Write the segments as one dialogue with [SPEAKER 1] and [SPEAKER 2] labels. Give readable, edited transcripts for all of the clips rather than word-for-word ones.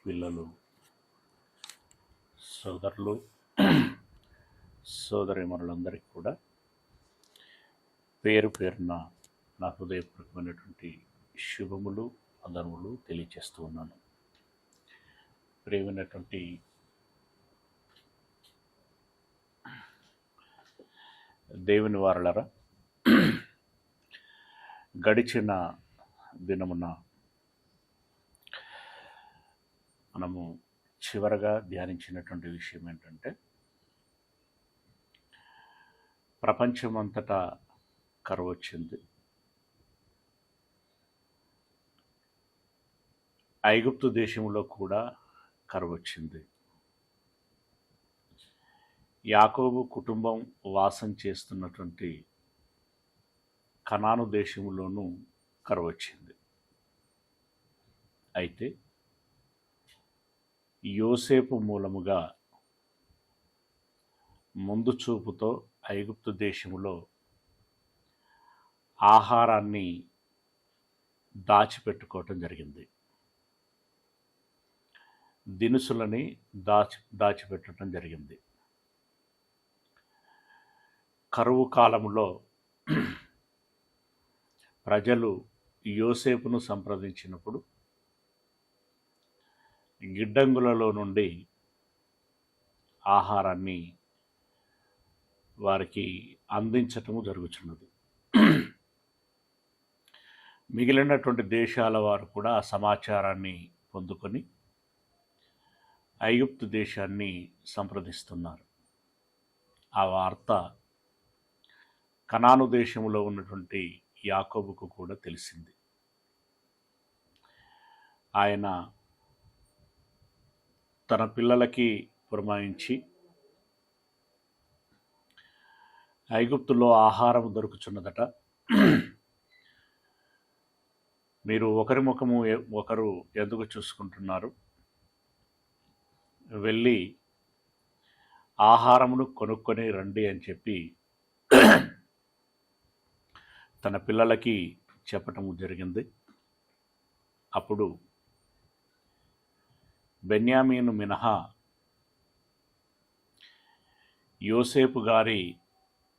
[SPEAKER 1] పిల్లలు, సోదరులు, సోదరీమణులందరికీ కూడా పేరు పేరున నా హృదయపూర్వకమైనటువంటి శుభములు, వందనములు తెలియజేస్తూ ఉన్నాను. ప్రియమైనటువంటి దేవుని వారలరా, గడిచిన దినమున మనము చివరగా ధ్యానించినటువంటి విషయం ఏంటంటే, ప్రపంచమంతటా కరువు వచ్చింది. ఐగుప్తు దేశంలో కూడా కరువు వచ్చింది. యాకోబు కుటుంబం వాసం చేస్తున్నటువంటి కనాను దేశంలోనూ కరువు వచ్చింది. అయితే యోసేపు మూలముగా ముందు చూపుతో ఐగుప్తు దేశంలో ఆహారాన్ని దాచిపెట్టుకోవటం జరిగింది. దినుసులని దాచిపెట్టడం జరిగింది. కరువు కాలంలో ప్రజలు యోసేపును సంప్రదించినప్పుడు గిడ్డంగులలో నుండి ఆహారాన్ని వారికి అందించటము జరుగుతున్నది. మిగిలినటువంటి దేశాల వారు కూడా ఆ సమాచారాన్ని పొందుకొని ఐగుప్తు దేశాన్ని సంప్రదిస్తున్నారు. ఆ వార్త కనాను దేశంలో ఉన్నటువంటి యాకోబుకు కూడా తెలిసింది. ఆయన తన పిల్లలకి పురమాయించి, ఐగుప్తులో ఆహారం దొరుకుచున్నదట, మీరు ఒకరి ముఖము ఒకరు ఎందుకు చూసుకుంటున్నారు, వెళ్ళి ఆహారమును కొనుక్కొని రండి అని చెప్పి తన పిల్లలకి చెప్పటము జరిగింది. అప్పుడు బెన్యామీను మినహా యోసేపు గారి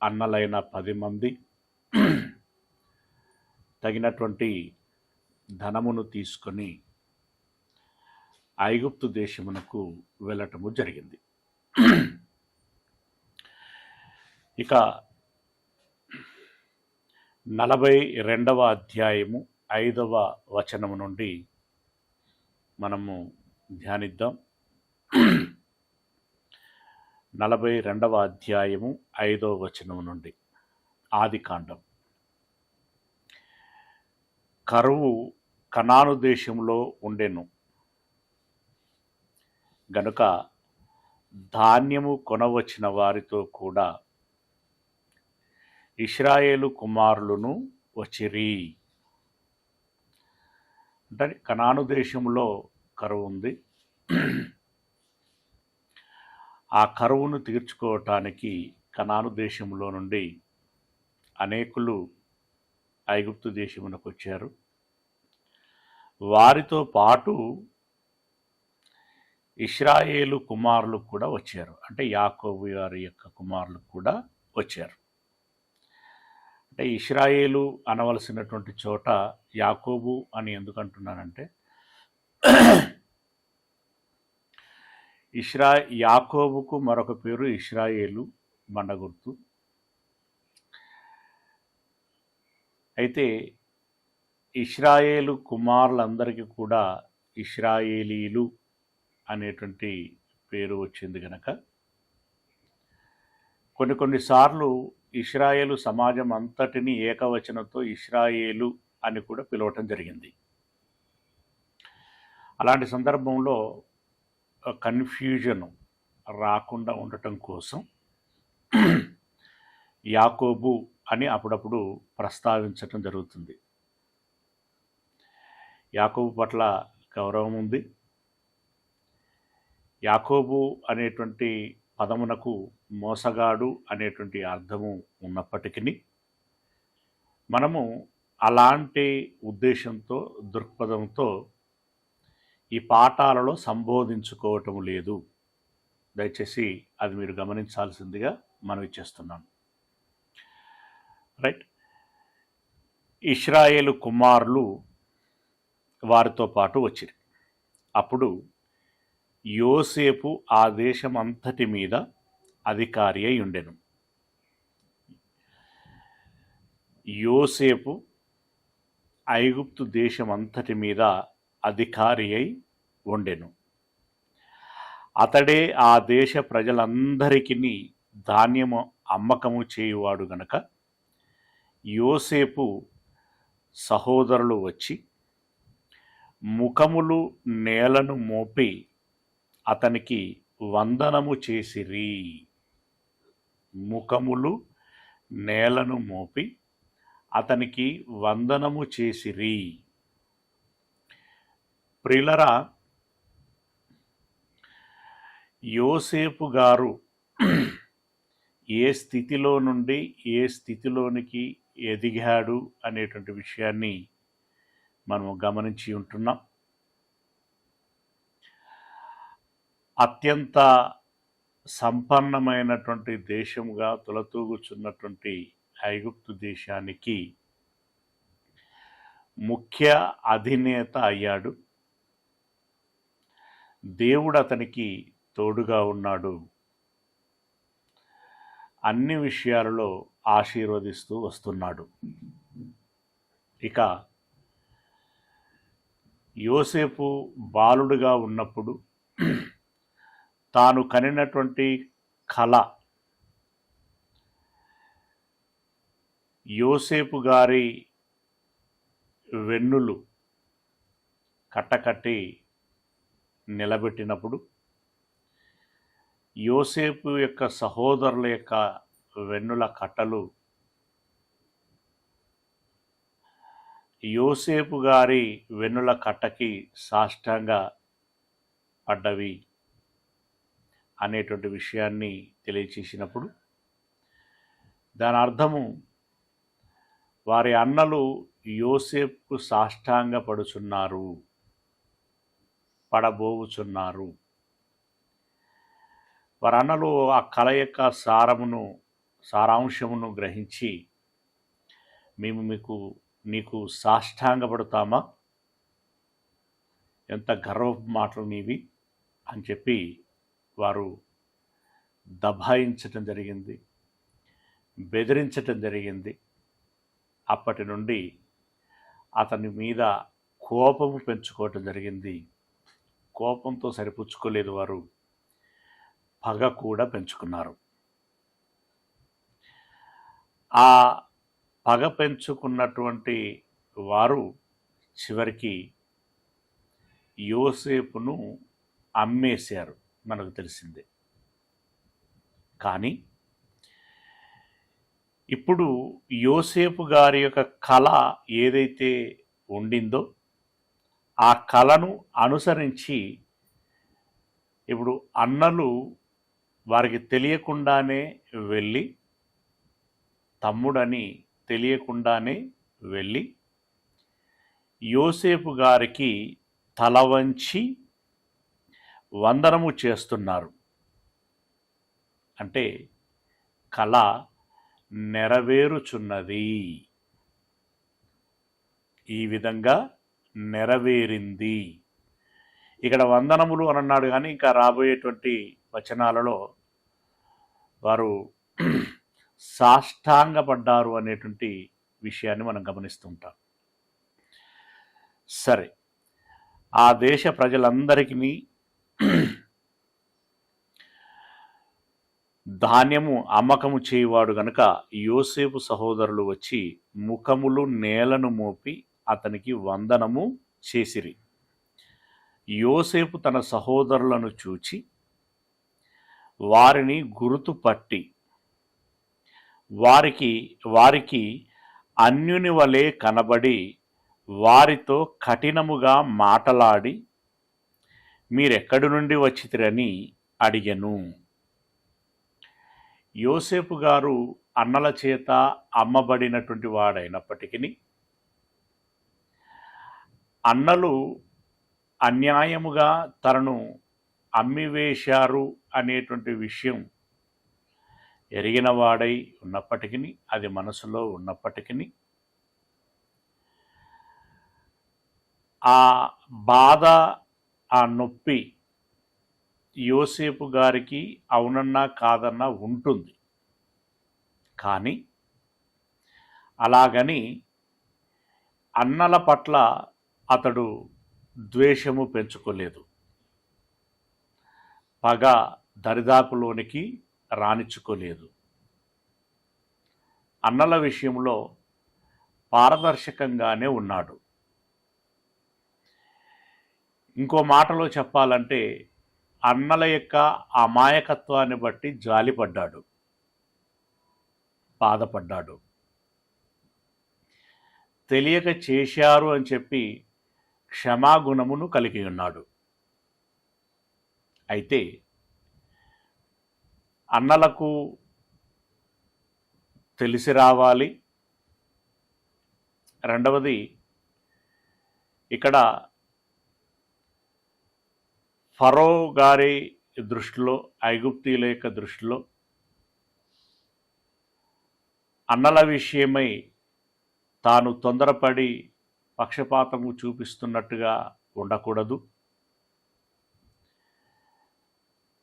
[SPEAKER 1] అన్నలైన 10 మంది తగినటువంటి ధనమును తీసుకొని ఐగుప్తు దేశమునకు వెళ్ళటము జరిగింది. ఇక 42వ అధ్యాయము 5వ వచనము నుండి మనము ధ్యానిద్దాం. 42వ అధ్యాయము 5వ వచనము నుండి. ఆదికాండం. కరువు కనాను దేశంలో ఉండెను గనుక ధాన్యము కొనవచ్చిన వారితో కూడా ఇశ్రాయేలు కుమారులను వచ్చిరి. అంటే కనాను దేశంలో కరువు ఉంది. ఆ కరువును తీర్చుకోవటానికి కనాను దేశంలో నుండి అనేకులు ఐగుప్తు దేశమునకు వచ్చారు. వారితో పాటు ఇశ్రాయేలు కుమారులు కూడా వచ్చారు. అంటే యాకోబు గారి యొక్క కుమారులు కూడా వచ్చారు. అంటే ఇశ్రాయేలు అనవలసినటువంటి చోట యాకోబు అని ఎందుకు అంటున్నానంటే, యాకోబుకు మరొక పేరు ఇశ్రాయేలు బండగుర్తు. అయితే ఇశ్రాయేలు కుమారులందరికీ కూడా ఇశ్రాయేలీలు అనేటువంటి పేరు వచ్చింది కనుక కొన్నిసార్లు ఇశ్రాయేలు సమాజం అంతటిని ఏకవచనంతో ఇశ్రాయేలు అని కూడా పిలవటం జరిగింది. అలాంటి సందర్భంలో కన్ఫ్యూజన్ రాకుండా ఉండటం కోసం యాకోబు అని అప్పుడప్పుడు ప్రస్తావించటం జరుగుతుంది. యాకోబు పట్ల గౌరవం ఉంది. యాకోబు అనేటువంటి పదమునకు మోసగాడు అనేటువంటి అర్థము ఉన్నప్పటికీ మనము అలాంటి ఉద్దేశంతో, దృక్పథంతో ఈ పాఠాలలో సంబోధించుకోవటం లేదు. దయచేసి అది మీరు గమనించాల్సిందిగా మనవి చేస్తున్నాను. రైట్. ఇశ్రాయేలు కుమారులు వారితో పాటు వచ్చిరి. అప్పుడు యోసేపు ఆ దేశం అంతటి మీద అధికారి అయి ఉండెను. యోసేపు ఐగుప్తు దేశం అంతటి మీద అధికారి అయి ఉండెను. అతడే ఆ దేశ ప్రజలందరికీ ధాన్యము అమ్మకము చేయువాడు గనక యోసేపు సహోదరులు వచ్చి ముఖములు నేలను మోపి అతనికి వందనము చేసిరి. ముఖములు నేలను మోపి అతనికి వందనము చేసిరి. ప్రియులరా, యోసేపు గారు ఏ స్థితిలో నుండి ఏ స్థితిలోనికి ఎదిగాడు అనేటువంటి విషయాన్ని మనము గమనించి ఉంటున్నాం. అత్యంత సంపన్నమైనటువంటి దేశముగా తులతూగుచున్నటువంటి ఐగుప్తు దేశానికి ముఖ్య అధినేత అయ్యాడు. దేవుడు అతనికి తోడుగా ఉన్నాడు. అన్ని విషయాలలో ఆశీర్వదిస్తూ వస్తున్నాడు. ఇక యోసేపు బాలుడుగా ఉన్నప్పుడు తాను కనినటువంటి కళ యోసేపు గారి వెన్నులు కట్టకట్టి నిలబెట్టినప్పుడు యోసేపు యొక్క సహోదరుల యొక్క వెన్నుల కట్టలు యోసేపు గారి వెన్నుల కట్టకి సాష్టాంగా పడ్డవి అనేటువంటి విషయాన్ని తెలియచేసినప్పుడు దాని అర్థము వారి అన్నలు యోసేపుకు సాష్టాంగ పడుచున్నారు, పడబోవుచున్నారు. వారి అన్నలు ఆ కళ యొక్క సారాంశమును గ్రహించి మేము నీకు సాష్టాంగపడతామా, ఎంత గర్వపు మాటలు నీవి అని చెప్పి వారు దబాయించటం జరిగింది, బెదిరించటం జరిగింది. అప్పటి నుండి అతని మీద కోపము పెంచుకోవటం జరిగింది. కోపంతో సరిపుచ్చుకోలేదు, వారు పగ కూడా పెంచుకున్నారు. ఆ పగ పెంచుకున్నటువంటి వారు చివరికి యోసేపును అమ్మేశారు, మనకు తెలిసిందే. కానీ ఇప్పుడు యోసేపు గారి యొక్క కళ ఏదైతే ఉండిందో ఆ కళను అనుసరించి ఇప్పుడు అన్నలు వారికి తెలియకుండానే వెళ్ళి, తమ్ముడని తెలియకుండానే వెళ్ళి యోసేపు గారికి తల వంచి వందనము చేస్తున్నారు. అంటే కళ నెరవేరుచున్నది, ఈ విధంగా నెరవేరింది. ఇక్కడ వందనములు అని అన్నాడు, కానీ ఇంకా రాబోయేటువంటి వచనాలలో వారు సాష్టాంగపడ్డారు అనేటువంటి విషయాన్ని మనం గమనిస్తుంటాం. సరే, ఆ దేశ ప్రజలందరికీ ధాన్యము అమ్మకము చేయువాడు గనుక యోసేపు సహోదరులు వచ్చి ముఖములు నేలను మోపి అతనికి వందనము చేసిరి. యోసేపు తన సహోదరులను చూచి వారిని గుర్తుపట్టి వారికి అన్యుని వలె కనబడి వారితో కఠినముగా మాటలాడి మీరెక్కడి నుండి వచ్చితిరని అడిగెను. యోసేపు గారు అన్నల చేత అమ్మబడినటువంటి వాడైనప్పటికీ అన్నలు అన్యాయముగా తనను అమ్మివేశారు అనేటువంటి విషయం ఎరిగినవాడై ఉన్నప్పటికీ, అది మనసులో ఉన్నప్పటికీ, ఆ బాధ, ఆ నొప్పి యోసేపు గారికి అవునన్నా కాదన్నా ఉంటుంది. కానీ అలాగని అన్నల పట్ల అతడు ద్వేషము పెంచుకోలేదు, పగ దరిదాపులోనికి రానిచ్చుకోలేదు. అన్నల విషయంలో పారదర్శకంగానే ఉన్నాడు. ఇంకో మాటలో చెప్పాలంటే అన్నల యొక్క అమాయకత్వాన్ని బట్టి జాలిపడ్డాడు, బాధపడ్డాడు. తెలియక చేశారు అని చెప్పి క్షమాగుణమును కలిగి ఉన్నాడు. అయితే అన్నలకు తెలిసి రావాలి. రెండవది, ఇక్కడ ఫరో గారి దృష్టిలో, ఐగుప్తీయుల యొక్క దృష్టిలో అన్నల విషయమై తాను తొందరపడి పక్షపాతము చూపిస్తున్నట్టుగా ఉండకూడదు.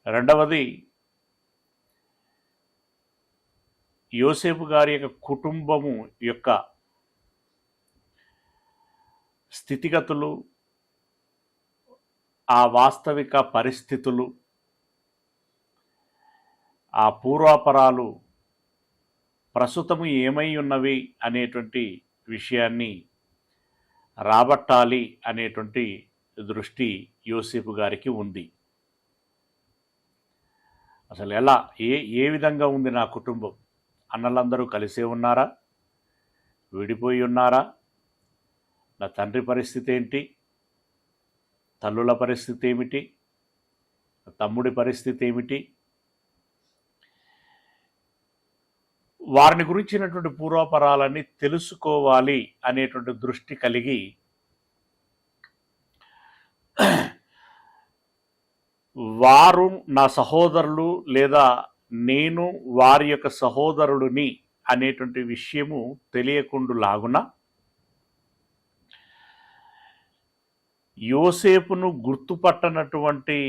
[SPEAKER 1] రెండవది, యోసేపు గారి యొక్క కుటుంబము యొక్క స్థితిగతులు, ఆ వాస్తవిక పరిస్థితులు, ఆ పూర్వాపరాలు ప్రస్తుతము ఏమై ఉన్నవి అనేటువంటి విషయాన్ని రాబట్టాలి అనేటువంటి దృష్టి యోసేపు గారికి ఉంది. అసలు ఎలా, ఏ విధంగా ఉంది నా కుటుంబం? అన్నలందరూ కలిసే ఉన్నారా? విడిపోయి ఉన్నారా? నా తండ్రి పరిస్థితి ఏంటి? తల్లుల పరిస్థితి ఏమిటి? తమ్ముడి పరిస్థితి ఏమిటి? వారిని గురించినటువంటి పూర్వాపరాలన్నీ తెలుసుకోవాలి అనేటువంటి దృష్టి కలిగి వారు నా సహోదరులు లేదా నేను వారి యొక్క సహోదరుడిని అనేటువంటి విషయము తెలియకుండులాగున యోసేపును గుర్తుపట్టనటువంటి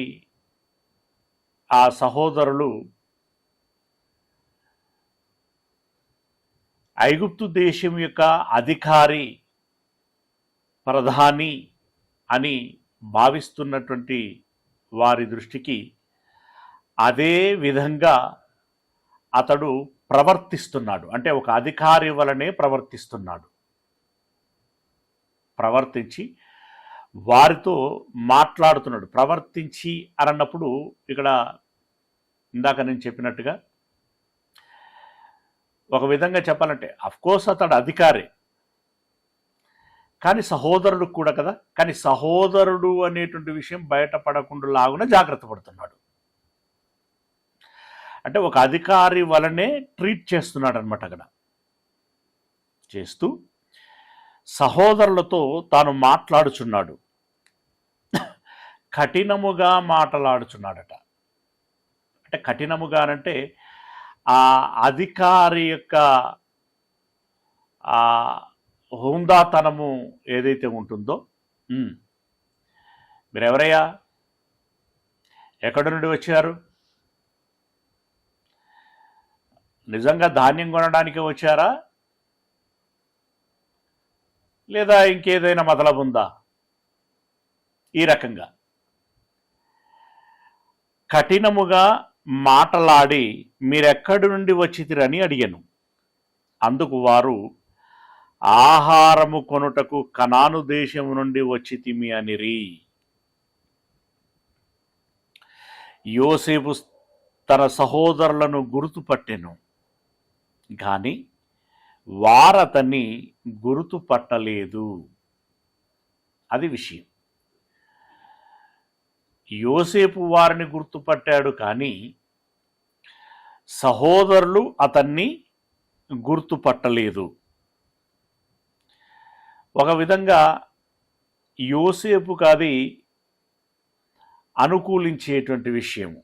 [SPEAKER 1] ఆ సహోదరులు ఐగుప్తు దేశం యొక్క అధికారి, ప్రధాని అని భావిస్తున్నటువంటి వారి దృష్టికి అదే విధంగా అతడు ప్రవర్తిస్తున్నాడు. అంటే ఒక అధికారి వలనే ప్రవర్తిస్తున్నాడు. ప్రవర్తించి వారితో మాట్లాడుతున్నాడు. ప్రవర్తించి అన్నప్పుడు ఇక్కడ ఇందాక నేను చెప్పినట్టుగా ఒక విధంగా చెప్పాలంటే అఫ్కోర్స్ అతడు అధికారి, కానీ సహోదరుడు కూడా కదా. కానీ సహోదరుడు అనేటువంటి విషయం బయటపడకుండా లాగున జాగ్రత్త పడుతున్నాడు. అంటే ఒక అధికారి వలనే ట్రీట్ చేస్తున్నాడు అనమాట. అక్కడ చేస్తూ సహోదరులతో తాను మాట్లాడుచున్నాడు, కఠినముగా మాట్లాడుచున్నాడట. అంటే కఠినముగానంటే ఆ అధికారి యొక్క ఆ హుందాతనము ఏదైతే ఉంటుందో, మీరెవరయ్యా? ఎక్కడి నుండి వచ్చారు? నిజంగా ధాన్యం కొనడానికి వచ్చారా, లేదా ఇంకేదైనా మతలబు ఉందా? ఈ రకంగా కఠినముగా మాటలాడి మీరెక్కడి నుండి వచ్చితిరని అడిగాను. అందుకు వారు ఆహారము కొనుటకు కనాను దేశము నుండి వచ్చితిమి అనిరి. యోసేపు తన సహోదరులను గుర్తుపట్టెను, కానీ వారతన్ని గుర్తుపట్టలేదు. అది విషయం. యోసేపు వారిని గుర్తుపట్టాడు, కానీ సహోదరులు అతన్ని గుర్తుపట్టలేదు. ఒక విధంగా యోసేపుకు అది అనుకూలించేటువంటి విషయము.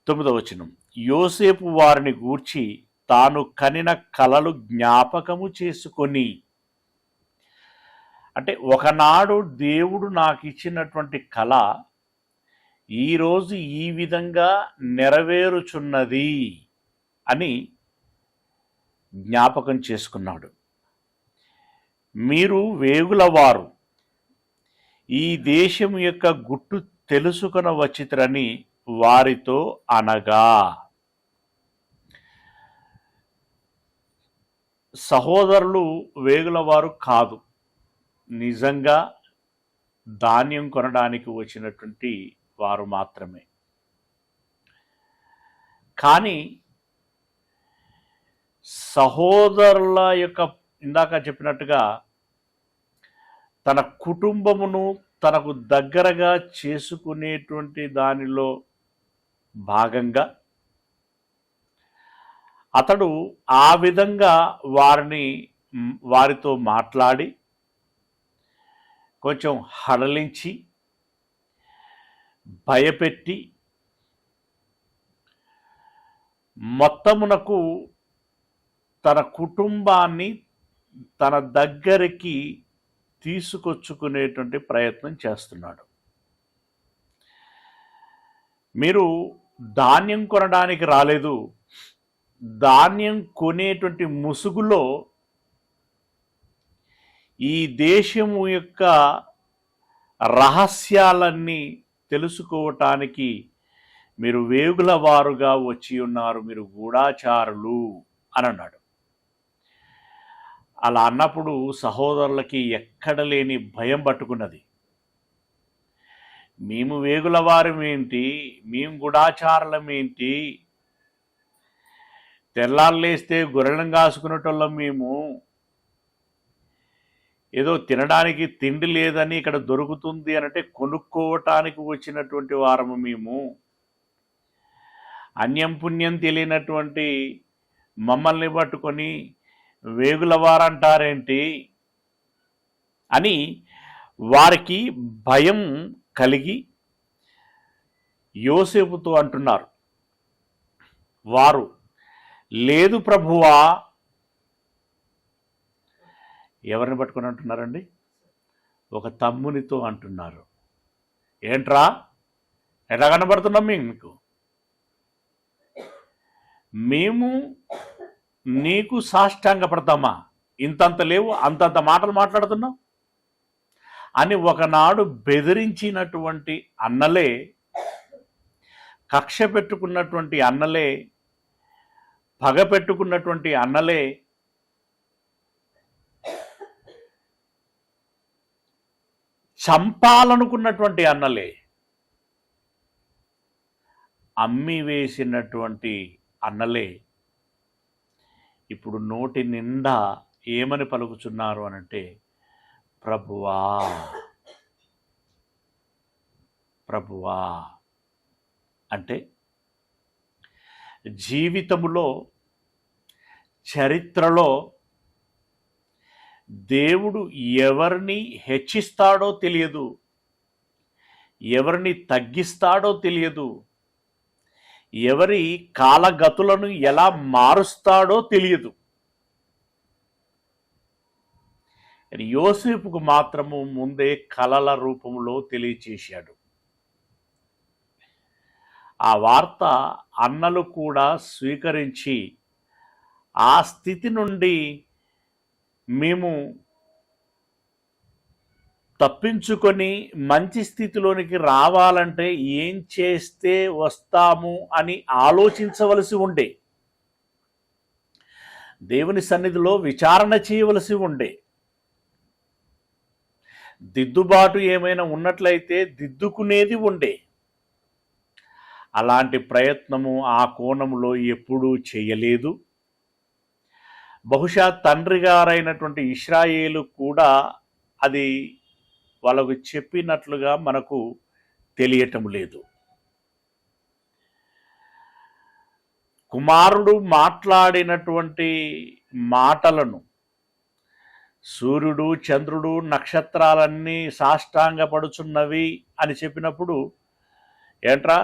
[SPEAKER 1] 9వ వచనం, యోసేపు వారిని గూర్చి తాను కనిన కలలు జ్ఞాపకము చేసుకొని, అంటే ఒకనాడు దేవుడు నాకు ఇచ్చినటువంటి కళ ఈరోజు ఈ విధంగా నెరవేరుచున్నది అని జ్ఞాపకం చేసుకున్నాడు. మీరు వేగులవారు, ఈ దేశం యొక్క గుట్టు తెలుసుకొన వచ్చితురని వారితో అనగా, సహోదరులు వేగులవారు కాదు, నిజంగా ధాన్యం కొనడానికి వచ్చినటువంటి వారు మాత్రమే. కానీ సహోదరుల యొక్క ఇందాక చెప్పినట్టుగా తన కుటుంబమును తనకు దగ్గరగా చేసుకునేటువంటి దానిలో భాగంగా అతడు ఆ విధంగా వారితో మాట్లాడి కొంచెం హడలించి భయపెట్టి మొత్తమునకు తన కుటుంబాన్ని తన దగ్గరికి తీసుకొచ్చుకునేటువంటి ప్రయత్నం చేస్తున్నాడు. మీరు ధాన్యం కొనడానికి రాలేదు, ధాన్యం కొనేటువంటి ముసుగులో ఈ దేశము యొక్క రహస్యాలన్నీ తెలుసుకోవటానికి మీరు వేగుల వారుగా వచ్చి ఉన్నారు, మీరు గూఢాచారులు అని అన్నాడు. అలా అన్నప్పుడు సహోదరులకి ఎక్కడ లేని భయం పట్టుకున్నది. మేము వేగుల వారమేంటి, మేము గూఢాచారులమేంటి, తెల్లారులేస్తే గొర్రెలను కాసుకునేటోళ్ళం మేము, ఏదో తినడానికి తిండి లేదని ఇక్కడ దొరుకుతుంది అనంటే కొనుక్కోవటానికి వచ్చినటువంటి వారము మేము, అన్యం పుణ్యం తెలియనటువంటి మమ్మల్ని పట్టుకొని వేగులవారంటారేంటి అని వారికి భయం కలిగి యోసేపుతో అంటున్నారు. వారు, లేదు ప్రభువా. ఎవరిని పట్టుకొని అంటున్నారండి? ఒక తమ్మునితో అంటున్నారు. ఏంట్రా, ఎట్లా కనబడుతున్నాం మీకు? మేము నీకు సాష్టాంగపడతామా? ఇంతంత లేవు, అంతంత మాటలు మాట్లాడుతున్నాం అని ఒకనాడు బెదిరించినటువంటి అన్నలే, కక్ష పెట్టుకున్నటువంటి అన్నలే, పగ పెట్టుకున్నటువంటి అన్నలే చంపాలనుకున్నటువంటి అన్నలే, అమ్మి వేసినటువంటి అన్నలే ఇప్పుడు నోటి నిండా ఏమని పలుకుచున్నారు అనంటే, ప్రభువా ప్రభువా. అంటే జీవితములో, చరిత్రలో దేవుడు ఎవరిని హెచ్చిస్తాడో తెలియదు, ఎవరిని తగ్గిస్తాడో తెలియదు, ఎవరి కాలగతులను ఎలా మారుస్తాడో తెలియదు. యోసేపుకు మాత్రము ముందే కలల రూపంలో తెలియచేశాడు. ఆ వార్త అన్నలు కూడా స్వీకరించి ఆ స్థితి నుండి మేము తప్పించుకొని మంచి స్థితిలోనికి రావాలంటే ఏం చేస్తే వస్తాము అని ఆలోచించవలసి ఉండే, దేవుని సన్నిధిలో విచారణ చేయవలసి ఉండే, దిద్దుబాటు ఏమైనా ఉన్నట్లయితే దిద్దుకునేది ఉండే. అలాంటి ప్రయత్నము ఆ కోణంలో ఎప్పుడూ చేయలేదు. బహుశా తండ్రి గారైనటువంటి ఇశ్రాయేలు కూడా అది వాళ్ళకు చెప్పినట్లుగా మనకు తెలియటం లేదు. కుమారుడు మాట్లాడినటువంటి మాటలను సూర్యుడు, చంద్రుడు, నక్షత్రాలన్నీ సాష్టాంగపడుచున్నవి అని చెప్పినప్పుడు, ఏంట్రా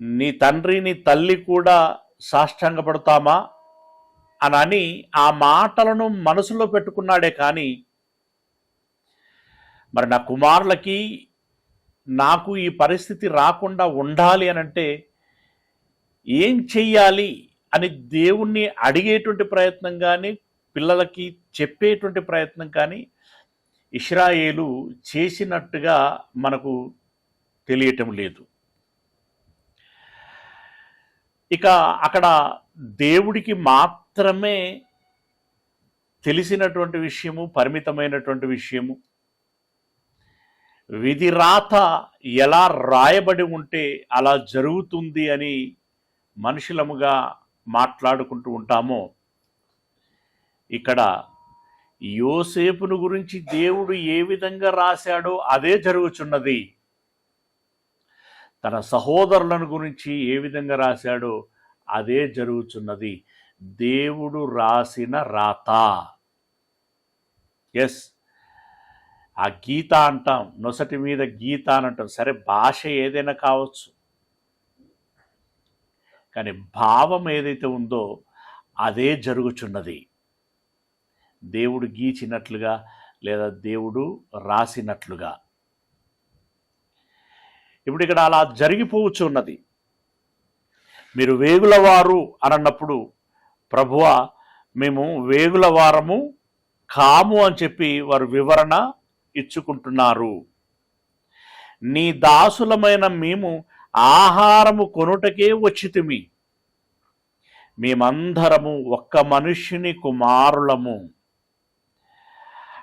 [SPEAKER 1] నీ తండ్రి నీ తల్లి కూడా సాష్టాంగపడతామా అని ఆ మాటలను మనసులో పెట్టుకున్నాడే కానీ, మరి నా కుమారులకి నాకు ఈ పరిస్థితి రాకుండా ఉండాలి అనంటే ఏం చెయ్యాలి అని దేవుణ్ణి అడిగేటువంటి ప్రయత్నం కానీ, పిల్లలకి చెప్పేటువంటి ప్రయత్నం కానీ ఇశ్రాయేలు చేసినట్టుగా మనకు తెలియటం లేదు. ఇక అక్కడ దేవుడికి మాత్రమే తెలిసినటువంటి విషయము, పరిమితమైనటువంటి విషయము. విధి రాత ఎలా రాయబడి ఉంటే అలా జరుగుతుంది అని మనుషులముగా మాట్లాడుకుంటూ ఉంటామో, ఇక్కడ యోసేపును గురించి దేవుడు ఏ విధంగా రాశాడో అదే జరుగుచున్నది. తన సహోదరులను గురించి ఏ విధంగా రాశాడో అదే జరుగుతున్నది. దేవుడు రాసిన రాత. ఎస్, ఆ గీత అంటాం, నొసటి మీద గీత అని అంటాం. సరే, భాష ఏదైనా కావచ్చు, కానీ భావం ఏదైతే ఉందో అదే జరుగుచున్నది. దేవుడు గీచినట్లుగా లేదా దేవుడు రాసినట్లుగా. ఇప్పుడు ఇక్కడ అలా జరిగిపోవచ్చున్నది. మీరు వేగులవారు అన్నప్పుడు, ప్రభువా మేము వేగులవారము కాము అని చెప్పి వారు వివరణ ఇచ్చుకుంటున్నారు. నీ దాసులమైన మేము ఆహారము కొనుటకే వచ్చితిమి, మేమందరము ఒక్క మనుష్యుని కుమారులము.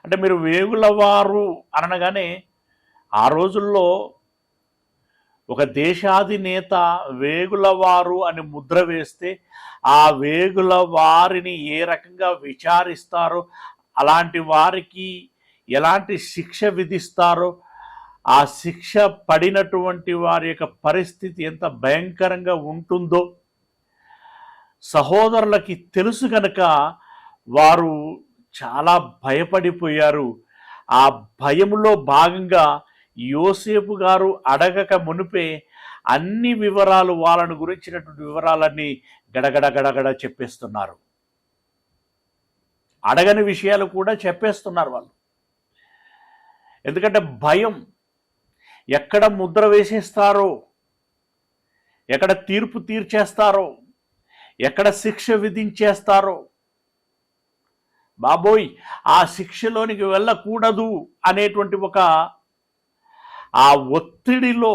[SPEAKER 1] అంటే మీరు వేగులవారు అనగానే ఆ రోజుల్లో ఒక దేశాధినేత వేగులవారు అని ముద్ర వేస్తే ఆ వేగుల వారిని ఏ రకంగా విచారిస్తారో, అలాంటి వారికి ఎలాంటి శిక్ష విధిస్తారో, ఆ శిక్ష పడినటువంటి వారి యొక్క పరిస్థితి ఎంత భయంకరంగా ఉంటుందో సహోదరులకి తెలుసు కనుక వారు చాలా భయపడిపోయారు. ఆ భయములో భాగంగా యోసేపు గారు అడగక మునిపే అన్ని వివరాలు, వాళ్ళను గురించినటువంటి వివరాలన్నీ గడగడ చెప్పేస్తున్నారు. అడగని విషయాలు కూడా చెప్పేస్తున్నారు వాళ్ళు. ఎందుకంటే భయం, ఎక్కడ ముద్ర వేసేస్తారో, ఎక్కడ తీర్పు తీర్చేస్తారో, ఎక్కడ శిక్ష విధించేస్తారో, బాబోయ్ ఆ శిక్షలోనికి వెళ్ళకూడదు అనేటువంటి ఒక ఆ ఒత్తిడిలో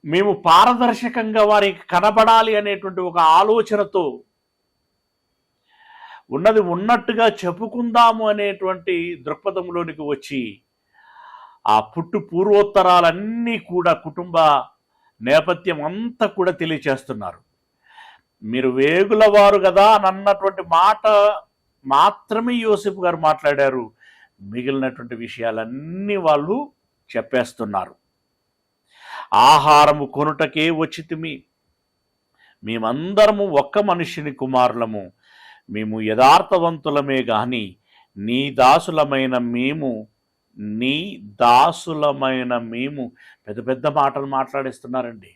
[SPEAKER 1] మేము పారదర్శకంగా వారికి కనబడాలి అనేటువంటి ఒక ఆలోచనతో ఉన్నది ఉన్నట్టుగా చెప్పుకుందాము అనేటువంటి దృక్పథంలోనికి వచ్చి ఆ పూర్వోత్తరాలన్నీ కూడా, కుటుంబ నేపథ్యం అంతా కూడా తెలియచేస్తున్నారు. మీరు వేగులవారు కదా అని అన్నటువంటి మాట మాత్రమే యోసేపు గారు మాట్లాడారు. మిగిలినటువంటి విషయాలన్నీ వాళ్ళు చెప్పేస్తున్నారు. ఆహారము కొనుటకే వచ్చితిమి, మేమందరము ఒక్క మనుష్యుని కుమారులము, మేము యథార్థవంతులమే గాని నీ దాసులమైన మేము పెద్ద పెద్ద మాటలు మాట్లాడేస్తున్నారండి.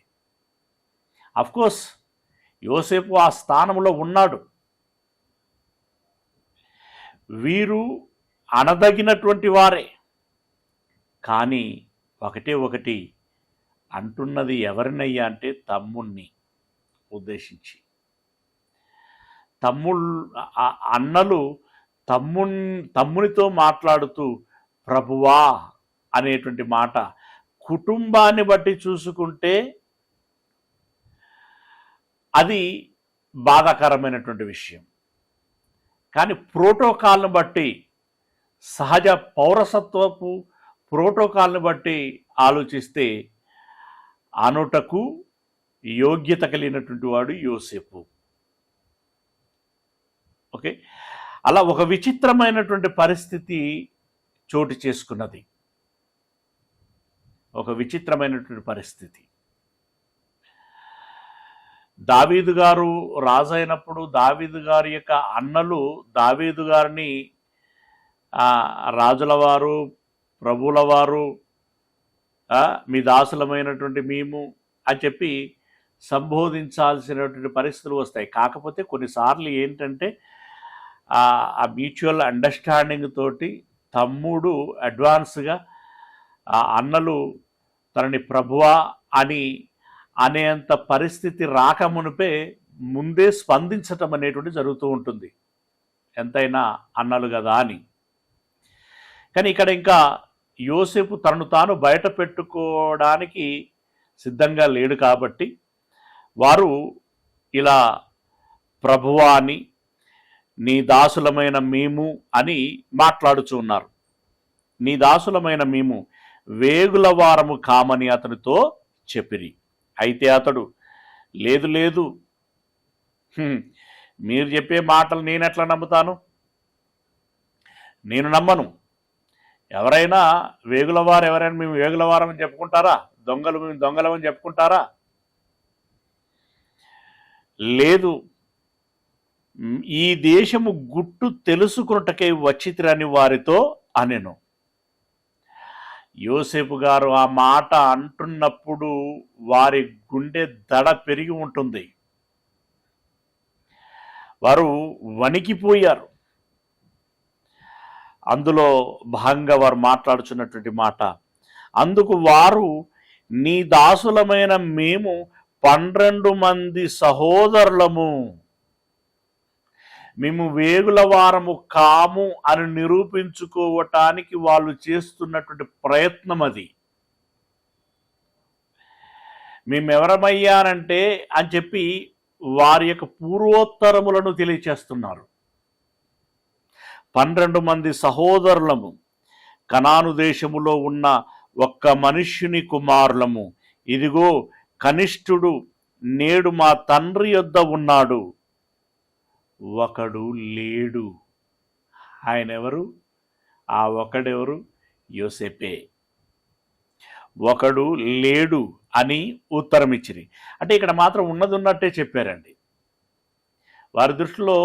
[SPEAKER 1] అఫ్కోర్స్ యోసేపు ఆ స్థానంలో ఉన్నాడు. వీరు అనదగినటువంటి వారే, కానీ ఒకటి అంటున్నది ఎవరినయ్యా అంటే తమ్ముణ్ణి ఉద్దేశించి. అన్నలు తమ్మునితో మాట్లాడుతూ ప్రభువా అనేటువంటి మాట కుటుంబాన్ని బట్టి చూసుకుంటే అది బాధాకరమైనటువంటి విషయం. కానీ ప్రోటోకాల్ను బట్టి, సహజ పౌరసత్వపు ప్రోటోకాల్ను బట్టి ఆలోచిస్తే అనుటకు యోగ్యత కలిగినటువంటి వాడు యోసేపు. ఓకే, అలా ఒక విచిత్రమైనటువంటి పరిస్థితి చోటు చేసుకున్నది. ఒక విచిత్రమైనటువంటి పరిస్థితి. దావీదు గారు రాజు అయినప్పుడు దావీదు గారి యొక్క అన్నలు దావీదు గారిని రాజుల వారు, ప్రభువుల వారు, మీ దాసులమైనటువంటి మేము అని చెప్పి సంబోధించాల్సినటువంటి పరిస్థితులు వస్తాయి. కాకపోతే కొన్నిసార్లు ఏంటంటే ఆ మ్యూచువల్ అండర్స్టాండింగ్ తోటి తమ్ముడు అడ్వాన్స్గా అన్నలు తనని ప్రభువా అని అనేంత పరిస్థితి రాకమునిపే ముందే స్పందించటం అనేటువంటి జరుగుతూ ఉంటుంది, ఎంతైనా అన్నలు కదా అని. కానీ ఇక్కడ ఇంకా యోసేపు తనను తాను బయట పెట్టుకోవడానికి సిద్ధంగా లేడు కాబట్టి వారు ఇలా ప్రభువా అని, నీ దాసులమైన మేము అని మాట్లాడుచూ ఉన్నారు. నీ దాసులమైన మేము వేగుల వారము కామని అతనితో చెప్పిరి. అయితే అతడు లేదు లేదు, మీరు చెప్పే మాటలు నేను ఎట్లా నమ్ముతాను? నేను నమ్మను. ఎవరైనా వేగులవారు, ఎవరైనా మేము వేగులవారం అని చెప్పుకుంటారా? దొంగలు మేము దొంగలమని చెప్పుకుంటారా? లేదు, ఈ దేశము గుట్టు తెలుసుకున్నటకై వచ్చితిరని వారితో అనెను. యోసేపు గారు ఆ మాట అంటున్నప్పుడు వారి గుండె దడ పెరిగి ఉంటుంది. వారు వణికిపోయారు. అందులో భాగంగా వారు మాట్లాడుచున్నటువంటి మాట, అందుకు వారు నీ దాసులమైన మేము 12 మంది సహోదరులము, మేము వేగుల వారము కాము అని నిరూపించుకోవటానికి వాళ్ళు చేస్తున్నటువంటి ప్రయత్నం అది. మేమెవరమయ్యానంటే అని చెప్పి వారి యొక్క పూర్వోత్తరములను తెలియచేస్తున్నారు. 12 మంది సహోదరులము, కనాను దేశములో ఉన్న ఒక్క మనుష్యుని కుమారులము. ఇదిగో కనిష్ఠుడు నేడు మా తండ్రి యొద్ద ఉన్నాడు, ఒకడు లేడు. ఆయన ఎవరు? ఆ ఒకడెవరు? యోసేపే. ఒకడు లేడు అని ఉత్తరం ఇచ్చిరి. అంటే ఇక్కడ మాత్రం ఉన్నది ఉన్నట్టే చెప్పారండి. వారి దృష్టిలో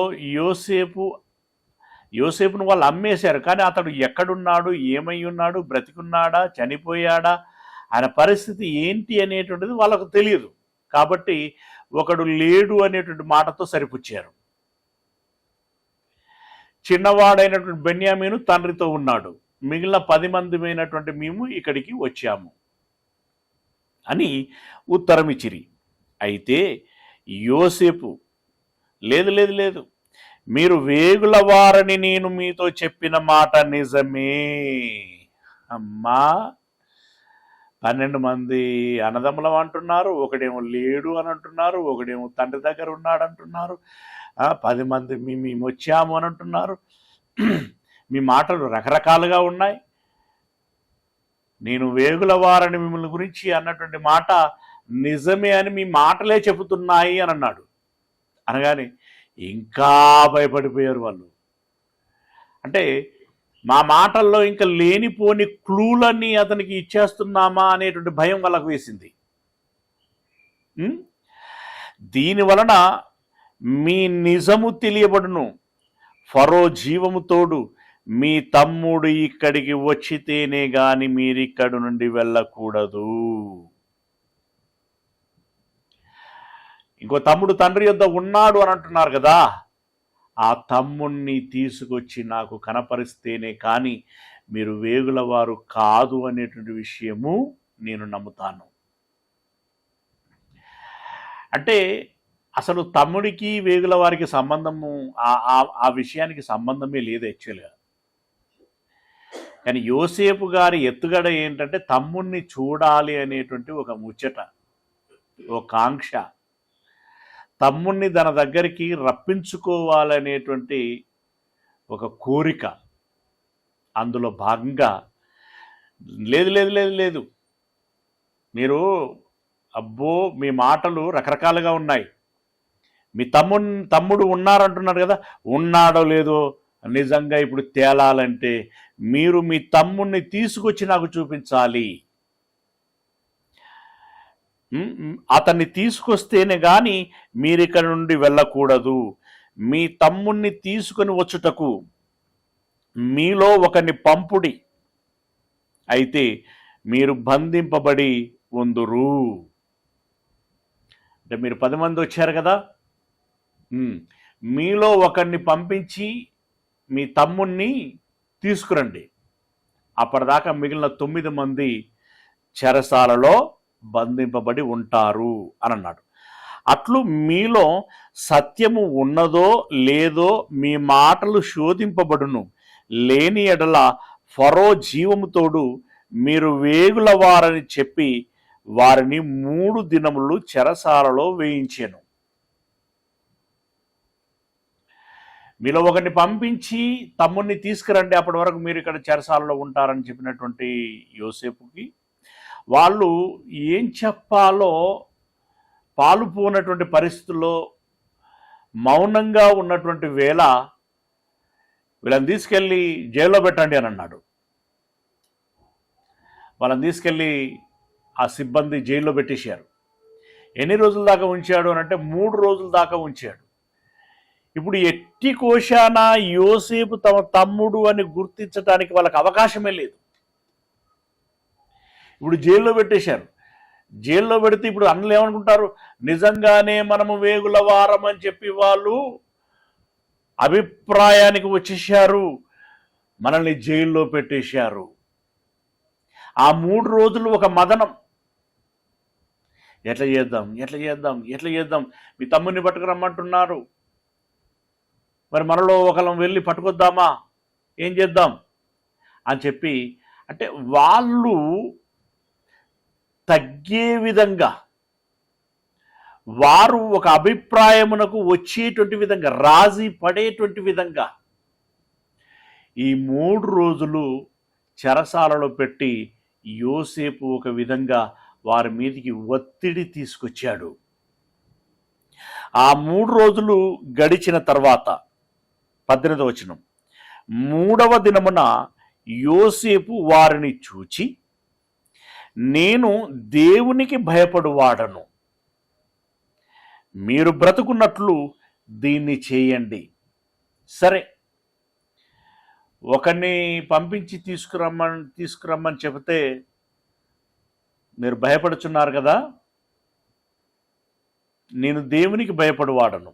[SPEAKER 1] యోసేపును వాళ్ళు అమ్మేశారు, కానీ అతడు ఎక్కడున్నాడు, ఏమై ఉన్నాడు, బ్రతికున్నాడా, చనిపోయాడా, ఆయన పరిస్థితి ఏంటి అనేటువంటిది వాళ్ళకు తెలియదు. కాబట్టి ఒకడు లేడు అనేటువంటి మాటతో సరిపుచ్చారు. చిన్నవాడైనటువంటి బెన్యామీను తండ్రితో ఉన్నాడు, మిగిలిన 10 మందిమైనటువంటి మేము ఇక్కడికి వచ్చాము అని ఉత్తరం ఇచ్చిరి. అయితే యోసేపు లేదు లేదు లేదు, మీరు వేగుల వారని నేను మీతో చెప్పిన మాట నిజమే. అమ్మా, 12 మంది అన్నదమ్ములం అంటున్నారు, ఒకడేమో లేడు అని అంటున్నారు, ఒకడేమో తండ్రి దగ్గర ఉన్నాడు అంటున్నారు, 10 మంది మేము వచ్చాము అని అంటున్నారు. మీ మాటలు రకరకాలుగా ఉన్నాయి. నేను వేగుల వారని మిమ్మల్ని గురించి అన్నటువంటి మాట నిజమే అని మీ మాటలే చెబుతున్నాయి అని అన్నాడు. అనగానే ఇంకా భయపడిపోయారు వాళ్ళు. అంటే మా మాటల్లో ఇంకా లేనిపోని క్లూలన్నీ అతనికి ఇచ్చేస్తున్నామా అనేటువంటి భయం వాళ్ళకు వేసింది. దీని వలన మీ నిజము తెలియబడును, ఫరో జీవము తోడు మీ తమ్ముడు ఇక్కడికి వచ్చితేనే గాని మీరిక్కడి నుండి వెళ్ళకూడదు. ఇంకో తమ్ముడు తండ్రి యొద్ద ఉన్నాడు అని అంటున్నారు కదా, ఆ తమ్ముణ్ణి తీసుకొచ్చి నాకు కనపరిస్తేనే కానీ మీరు వేగుల వారు కాదు అనేటువంటి విషయము నేను నమ్ముతాను. అంటే అసలు తమ్ముడికి వేగుల వారికి సంబంధము, ఆ విషయానికి సంబంధమే లేదు యాక్చువల్గా. కానీ యోసేపు గారి ఎత్తుగడ ఏంటంటే తమ్ముణ్ణి చూడాలి అనేటువంటి ఒక ముచ్చట, ఒక కాంక్ష, తమ్ముణ్ణి తన దగ్గరికి రప్పించుకోవాలనేటువంటి ఒక కోరిక. అందులో భాగంగా లేదు లేదు లేదు లేదు, మీరు అబ్బో మీ మాటలు రకరకాలుగా ఉన్నాయి, మీ తమ్ముడు ఉన్నారంటున్నారు కదా, ఉన్నాడో లేదో నిజంగా ఇప్పుడు తేలాలంటే మీరు మీ తమ్ముడిని తీసుకొచ్చి నాకు చూపించాలి. అతన్ని తీసుకొస్తేనే గాని మీరిక్కడ నుండి వెళ్ళకూడదు. మీ తమ్ముణ్ణి తీసుకొని వచ్చుటకు మీలో ఒకని పంపుడి, అయితే మీరు బంధింపబడి ఉందురు. అంటే మీరు 10 మంది వచ్చారు కదా, మీలో ఒకరిని పంపించి మీ తమ్ముణ్ణి తీసుకురండి. అప్పటిదాకా మిగిలిన 9 మంది చెరసాలలో బంధింపబడి ఉంటారు అని అన్నాడు. అట్లు మీలో సత్యము ఉన్నదో లేదో మీ మాటలు శోధింపబడును. లేని ఎడల ఫరో జీవముతోడు మీరు వేగులవారని చెప్పి వారిని 3 దినములు చెరసాలలో వేయించాను. మీలో ఒకరిని పంపించి తమ్ముడిని తీసుకురండి, అప్పటి వరకు మీరు ఇక్కడ చెరసాలలో ఉంటారని చెప్పినటువంటి యోసేపుకి వాళ్ళు ఏం చెప్పాలో పాలుపోనటువంటి పరిస్థితుల్లో మౌనంగా ఉన్నటువంటి వేళ వీళ్ళని తీసుకెళ్ళి జైల్లో పెట్టండి అని అన్నాడు. వాళ్ళని తీసుకెళ్ళి ఆ సిబ్బంది జైల్లో పెట్టేశారు. ఎన్ని రోజుల దాకా ఉంచాడు అని అంటే 3 రోజుల దాకా ఉంచాడు. ఇప్పుడు ఎట్టి కోశాన యోసేపు తమ తమ్ముడు అని గుర్తించడానికి వాళ్ళకి అవకాశమే లేదు. ఇప్పుడు జైల్లో పెట్టేశారు. జైల్లో పెడితే ఇప్పుడు అన్నలు ఏమనుకుంటారు, నిజంగానే మనము వేగుల వారం అని చెప్పి వాళ్ళు అభిప్రాయానికి వచ్చేసారు, మనల్ని జైల్లో పెట్టేశారు. ఆ 3 రోజులు ఒక మదనం. ఎట్లా చేద్దాం, మీ తమ్ముడిని పట్టుకురమ్మంటున్నారు, మరి మనలో ఒకళ్ళం వెళ్ళి పట్టుకొద్దామా, ఏం చేద్దాం అని చెప్పి, అంటే వాళ్ళు తగ్గే విధంగా, వారు ఒక అభిప్రాయమునకు వచ్చేటువంటి విధంగా, రాజీ పడేటువంటి విధంగా ఈ 3 రోజులు చెరసాలలో పెట్టి యోసేపు ఒక విధంగా వారి మీదికి ఒత్తిడి తీసుకొచ్చాడు. ఆ 3 రోజులు గడిచిన తర్వాత 18వ వచనం, 3వ దినమున యోసేపు వారిని చూచి, నేను దేవునికి భయపడువాడను, మీరు బ్రతుకున్నట్లు దీన్ని చేయండి. సరే, ఒకరిని పంపించి తీసుకురమ్మని చెబితే మీరు భయపడుచున్నారు కదా, నేను దేవునికి భయపడువాడను,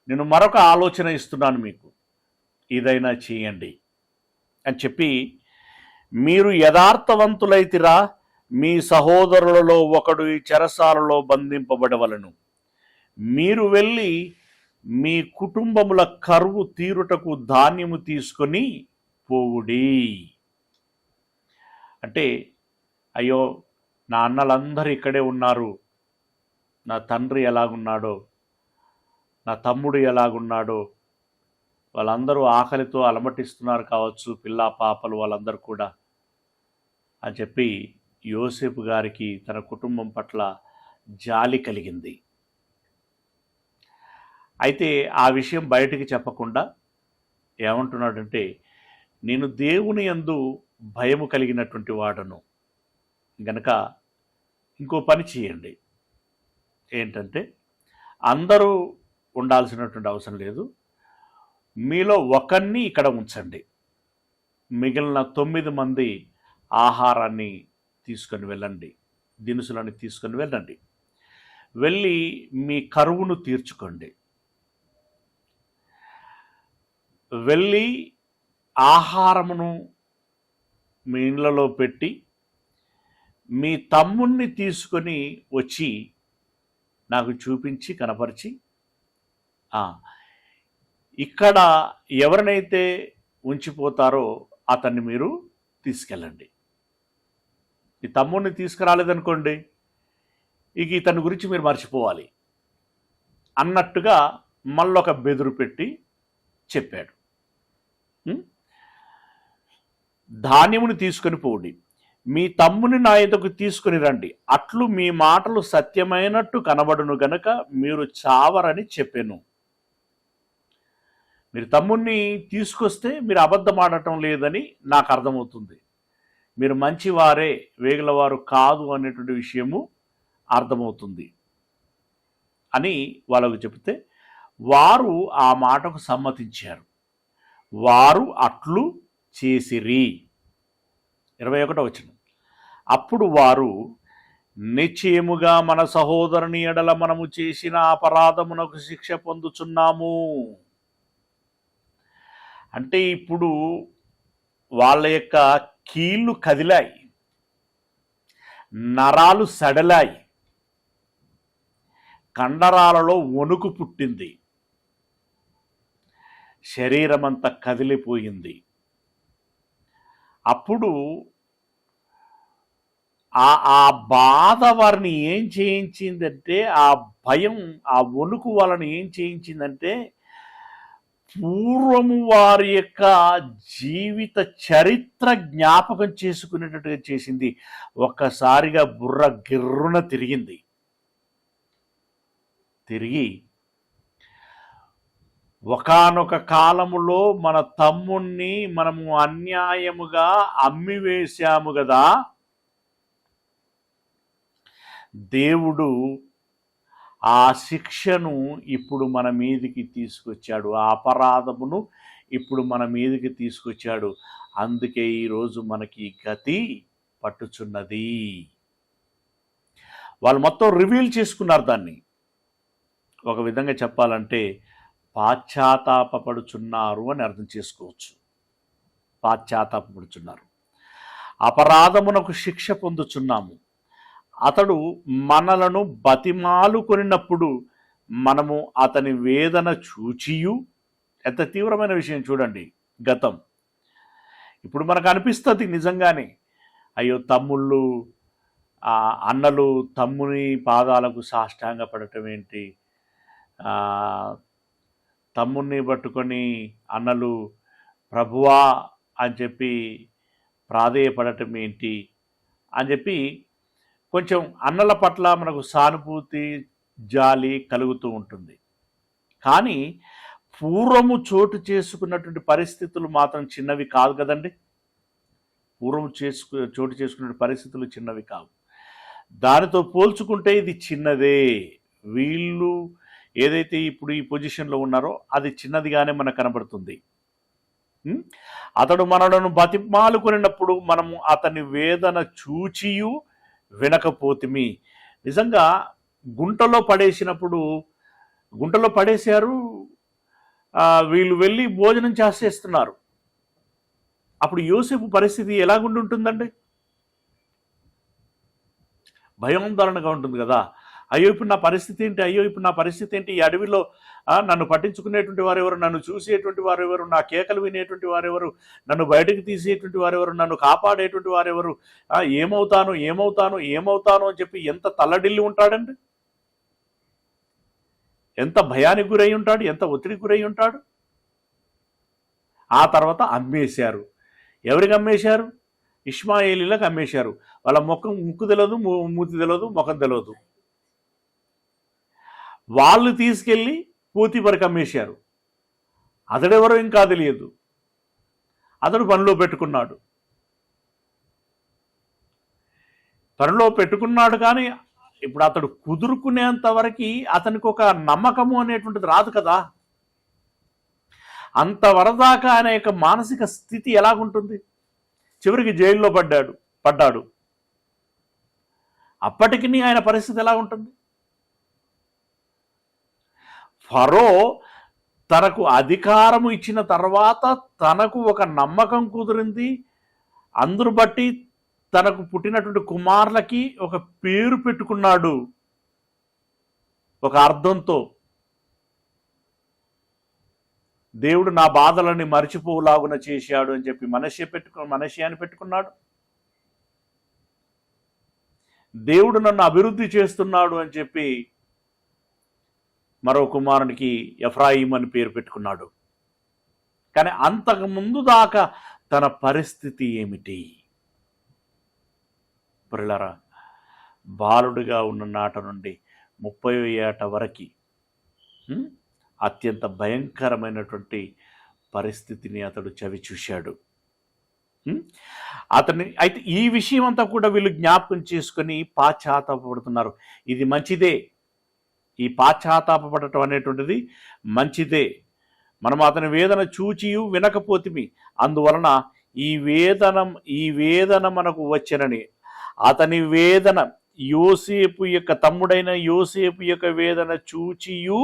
[SPEAKER 1] నేను మరొక ఆలోచన ఇస్తున్నాను మీకు, ఇదైనా చేయండి అని చెప్పి, మీరు యథార్థవంతులైతిరా, మీ సహోదరులలో ఒకడు ఈ చెరసాలలో బంధింపబడవలను, మీరు వెళ్ళి మీ కుటుంబముల కరువు తీరుటకు ధాన్యము తీసుకొని పోవుడి. అంటే అయ్యో, నా అన్నలందరూ ఇక్కడే ఉన్నారు, నా తండ్రి ఎలాగున్నాడో, నా తమ్ముడు ఎలాగున్నాడో, వాళ్ళందరూ ఆకలితో అలమటిస్తున్నారు కావచ్చు, పిల్లా పాపలు వాళ్ళందరూ కూడా అని చెప్పి యోసేపు గారికి తన కుటుంబం పట్ల జాలి కలిగింది. అయితే ఆ విషయం బయటికి చెప్పకుండా ఏమంటున్నాడంటే, నేను దేవుని యందు భయము కలిగినటువంటి వాడను గనక ఇంకో పని చేయండి. ఏంటంటే, అందరూ ఉండాల్సినటువంటి అవసరం లేదు, మీలో ఒకరిని ఇక్కడ ఉంచండి, మిగిలిన 9 మంది ఆహారాన్ని తీసుకొని వెళ్ళండి, దినుసులని తీసుకొని వెళ్ళండి, వెళ్ళి మీ కరువును తీర్చుకోండి, వెళ్ళి ఆహారమును మీ ఇళ్ళలో పెట్టి మీ తమ్ముణ్ణి తీసుకొని వచ్చి నాకు చూపించి కనపరిచి, ఇక్కడ ఎవరినైతే ఉంచిపోతారో అతన్ని మీరు తీసుకెళ్ళండి. ఈ తమ్ముడిని తీసుకురాలేదనుకోండి, ఇక ఇతని గురించి మీరు మర్చిపోవాలి అన్నట్టుగా మళ్ళొక బెదురు పెట్టి చెప్పాడు. ధాన్యమును తీసుకొని పోండి, మీ తమ్ముని నా యొద్దకు తీసుకుని రండి, అట్లు మీ మాటలు సత్యమైనట్టు కనబడును గనక మీరు చావరని చెప్పాను. మీరు తమ్ముణ్ణి తీసుకొస్తే మీరు అబద్ధం ఆడటం లేదని నాకు అర్థమవుతుంది, మీరు మంచివారే, వేగులవారు కాదు అనేటువంటి విషయము అర్థమవుతుంది అని వాళ్ళకు చెబితే వారు ఆ మాటకు సమ్మతించారు. వారు అట్లు చేసిరి. 21వ వచనం. అప్పుడు వారు, నిశ్చయముగా మన సహోదరుని ఎడల మనము చేసిన అపరాధమునకు శిక్ష పొందుచున్నాము. అంటే ఇప్పుడు వాళ్ళ యొక్క కీళ్ళు కదిలాయి, నరాలు సడలాయి, కండరాలలో వణుకు పుట్టింది, శరీరమంతా కదిలిపోయింది. అప్పుడు ఆ బాధ వారిని ఏం చేయించిందంటే, ఆ భయం, ఆ వణుకు వాళ్ళని ఏం చేయించిందంటే, పూర్వము వారి యొక్క జీవిత చరిత్ర జ్ఞాపకం చేసుకునేటట్టుగా చేసింది. ఒక్కసారిగా బుర్ర గిర్రున తిరిగింది. తిరిగి ఒకానొక కాలములో మన తమ్ముణ్ణి మనము అన్యాయముగా అమ్మివేశాము కదా, దేవుడు ఆ శిక్షను ఇప్పుడు మన మీదికి తీసుకొచ్చాడు, ఆ అపరాధమును ఇప్పుడు మన మీదికి తీసుకొచ్చాడు. అందుకే ఈరోజు మనకి గతి పట్టుచున్నది. వాళ్ళు మొత్తం రివీల్ చేసుకున్నారు దాన్ని. ఒక విధంగా చెప్పాలంటే పాశ్చాత్తాపపడుచున్నారు అని అర్థం చేసుకోవచ్చు. పాశ్చాత్తాపపడుచున్నారు. అపరాధమునకు శిక్ష పొందుచున్నాము. అతడు మనలను బతిమాలుకొనినప్పుడు మనము అతని వేదన చూచియు, ఎంత తీవ్రమైన విషయం చూడండి గతం. ఇప్పుడు మనకు అనిపిస్తుంది నిజంగానే, అయ్యో తమ్ముళ్ళు అన్నలు తమ్ముని పాదాలకు సాష్టాంగ పడటం ఏంటి, తమ్ముణ్ణి పట్టుకొని అన్నలు ప్రభువా అని చెప్పి ప్రాధేయపడటం ఏంటి అని చెప్పి కొంచెం అన్నల పట్ల మనకు సానుభూతి, జాలి కలుగుతూ ఉంటుంది. కానీ పూర్వము చోటు చేసుకున్నటువంటి పరిస్థితులు మాత్రం చిన్నవి కాదు కదండి. పూర్వం చోటు చేసుకున్న పరిస్థితులు చిన్నవి కావు. దానితో పోల్చుకుంటే ఇది చిన్నదే. వీళ్ళు ఏదైతే ఇప్పుడు ఈ పొజిషన్లో ఉన్నారో అది చిన్నదిగానే మనకు కనబడుతుంది. అతడు మనలను బతిమాలుకొనినప్పుడు మనము అతని వేదన చూచియు వినకపోతిమి. నిజంగా గుంటలో పడేసినప్పుడు, గుంటలో పడేశారు, వీళ్ళు వెళ్ళి భోజనం చేసేస్తున్నారు. అప్పుడు యోసేపు పరిస్థితి ఎలాగుంటుందండి? భయాందోళనగా ఉంటుంది కదా. అయ్యో ఇప్పుడు నా పరిస్థితి ఏంటి, అయ్యో ఇప్పుడు నా పరిస్థితి ఏంటి, ఈ అడవిలో నన్ను పట్టించుకునేటువంటి వారెవరు, నన్ను చూసేటువంటి వారెవరు, నా కేకలు వినేటువంటి వారెవరు, నన్ను బయటకు తీసేటువంటి వారెవరు, నన్ను కాపాడేటువంటి వారెవరు, ఏమవుతాను ఏమవుతాను ఏమవుతాను అని చెప్పి ఎంత తల్లడిల్లి ఉంటాడండి, ఎంత భయానికి గురై ఉంటాడు, ఎంత ఒత్తిడికి గురై ఉంటాడు. ఆ తర్వాత అమ్మేశారు. ఎవరికి అమ్మేశారు? ఇష్మాయేలీలకు అమ్మేశారు. వాళ్ళ ముక్కు తెలియదు, మూతి తెలియదు, ముఖం తెలియదు. వాళ్ళు తీసుకెళ్ళి పోతీఫరుకు అమ్మేశారు. అతడెవరో ఇంకా తెలియదు. అతడు పనిలో పెట్టుకున్నాడు. పనిలో పెట్టుకున్నాడు కానీ ఇప్పుడు అతడు కుదురుకునేంత వరకు అతనికి ఒక నమ్మకము అనేటువంటిది రాదు కదా. అంతవరదాకా ఆయన యొక్క మానసిక స్థితి ఎలాగుంటుంది? చివరికి జైల్లో పడ్డాడు. అప్పటికి ఆయన పరిస్థితి ఎలా ఉంటుంది? ఫరో తనకు అధికారము ఇచ్చిన తర్వాత తనకు ఒక నమ్మకం కుదిరింది. అందరు బట్టి తనకు పుట్టినటువంటి కుమారులకి ఒక పేరు పెట్టుకున్నాడు, ఒక అర్థంతో. దేవుడు నా బాధలని మరిచిపోలాగున చేశాడు అని చెప్పి మనష్యాన్ని పెట్టుకున్నాడు. దేవుడు నన్ను అభివృద్ధి చేస్తున్నాడు అని చెప్పి మరో కుమారునికి ఎఫ్రాయిం అని పేరు పెట్టుకున్నాడు. కానీ అంతకు ముందు దాకా తన పరిస్థితి ఏమిటి? ప్రియులారా, బాలుడిగా ఉన్న నాట నుండి 30వ ఏట వరకు అత్యంత భయంకరమైనటువంటి పరిస్థితిని అతడు చవి చూశాడు. అయితే ఈ విషయం అంతా కూడా వీళ్ళు జ్ఞాపకం చేసుకొని పాశ్చాత్తాపడుతున్నారు. ఇది మంచిదే, ఈ పాశ్చాత్తాపడటం అనేటువంటిది మంచిదే. మనం అతని వేదన చూచియు వినకపోతిమి, అందువలన ఈ వేదన మనకు వచ్చెనని. అతని వేదన, యోసేపు యొక్క తమ్ముడైన యోసేపు యొక్క వేదన చూచియు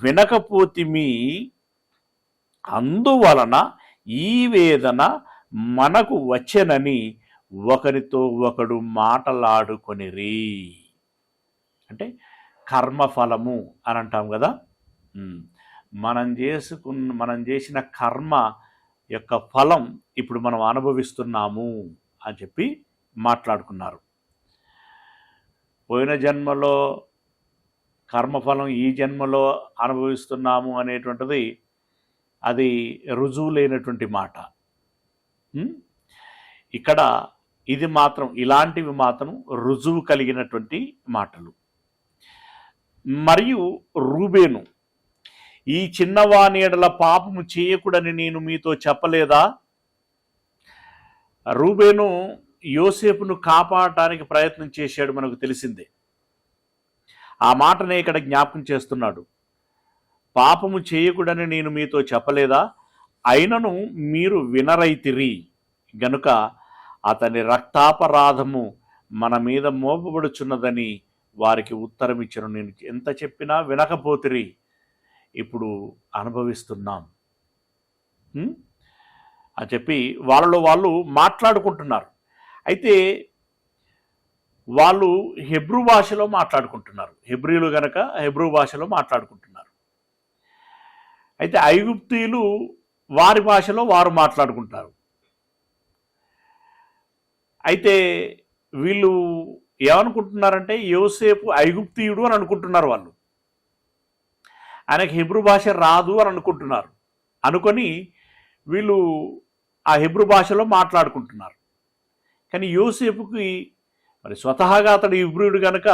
[SPEAKER 1] వినకపోతిమి, అందువలన ఈ వేదన మనకు వచ్చెనని ఒకరితో ఒకడు మాటలాడుకొనిరి. అంటే కర్మఫలము అని అంటాం కదా. మనం చేసిన కర్మ యొక్క ఫలం ఇప్పుడు మనం అనుభవిస్తున్నాము అని చెప్పి మాట్లాడుకున్నారు. పోయిన జన్మలో కర్మఫలం ఈ జన్మలో అనుభవిస్తున్నాము అనేటువంటిది అది రుజువు లేనటువంటి మాట. ఇక్కడ ఇది మాత్రం, ఇలాంటివి మాత్రం రుజువు కలిగినటువంటి మాటలు. మరియు రూబేను, ఈ చిన్నవాని ఎడల పాపము చేయకూడని నేను మీతో చెప్పలేదా? రూబేను యోసేపును కాపాడటానికి ప్రయత్నం చేశాడు, మనకు తెలిసిందే. ఆ మాటనే ఇక్కడ జ్ఞాపకం చేస్తున్నాడు. పాపము చేయకూడని నేను మీతో చెప్పలేదా? అయినను మీరు వినరైతిరి గనుక అతని రక్తాపరాధము మన మీద మోపబడుచున్నదని వారికి ఉత్తరం ఇచ్చను. నేను ఎంత చెప్పినా వినకపోతిరి, ఇప్పుడు అనుభవిస్తున్నాం అని చెప్పి వాళ్ళలో వాళ్ళు మాట్లాడుకుంటున్నారు. అయితే వాళ్ళు హెబ్రూ భాషలో మాట్లాడుకుంటున్నారు. హెబ్రీలు గనక హెబ్రూ భాషలో మాట్లాడుకుంటున్నారు. అయితే ఐగుప్తీయులు వారి భాషలో వారు మాట్లాడుకుంటారు. అయితే వీళ్ళు ఏమనుకుంటున్నారంటే యోసేపు ఐగుప్తీయుడు అని అనుకుంటున్నారు. వాళ్ళు ఆయనకు హెబ్రూ భాష రాదు అని అనుకుంటున్నారు. అనుకొని వీళ్ళు ఆ హెబ్రూ భాషలో మాట్లాడుకుంటున్నారు. కానీ యోసేపుకి మరి స్వతహాగా అతడు హెబ్రీయుడు కనుక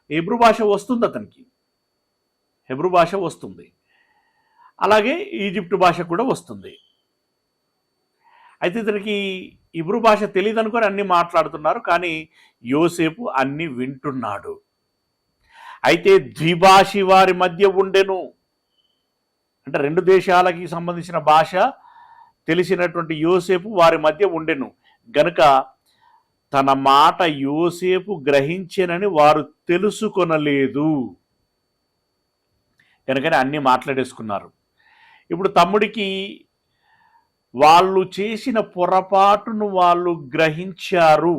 [SPEAKER 1] హెబ్రూ భాష వస్తుంది, అతనికి హెబ్రూ భాష వస్తుంది, అలాగే ఈజిప్టు భాష కూడా వస్తుంది. అయితే ఇతనికి హెబ్రూ భాష తెలియదు అనుకొని అన్నీ మాట్లాడుతున్నారు. కానీ యోసేపు అన్నీ వింటున్నాడు. అయితే ద్విభాషి వారి మధ్య ఉండెను, అంటే రెండు దేశాలకి సంబంధించిన భాష తెలిసినటువంటి యోసేపు వారి మధ్య ఉండెను గనుక తన మాట యోసేపు గ్రహించెనని వారు తెలుసుకొనలేదు. కనుకనే అన్నీ మాట్లాడేసుకున్నారు. ఇప్పుడు తమ్ముడికి వాళ్ళు చేసిన పొరపాటును వాళ్ళు గ్రహించారు.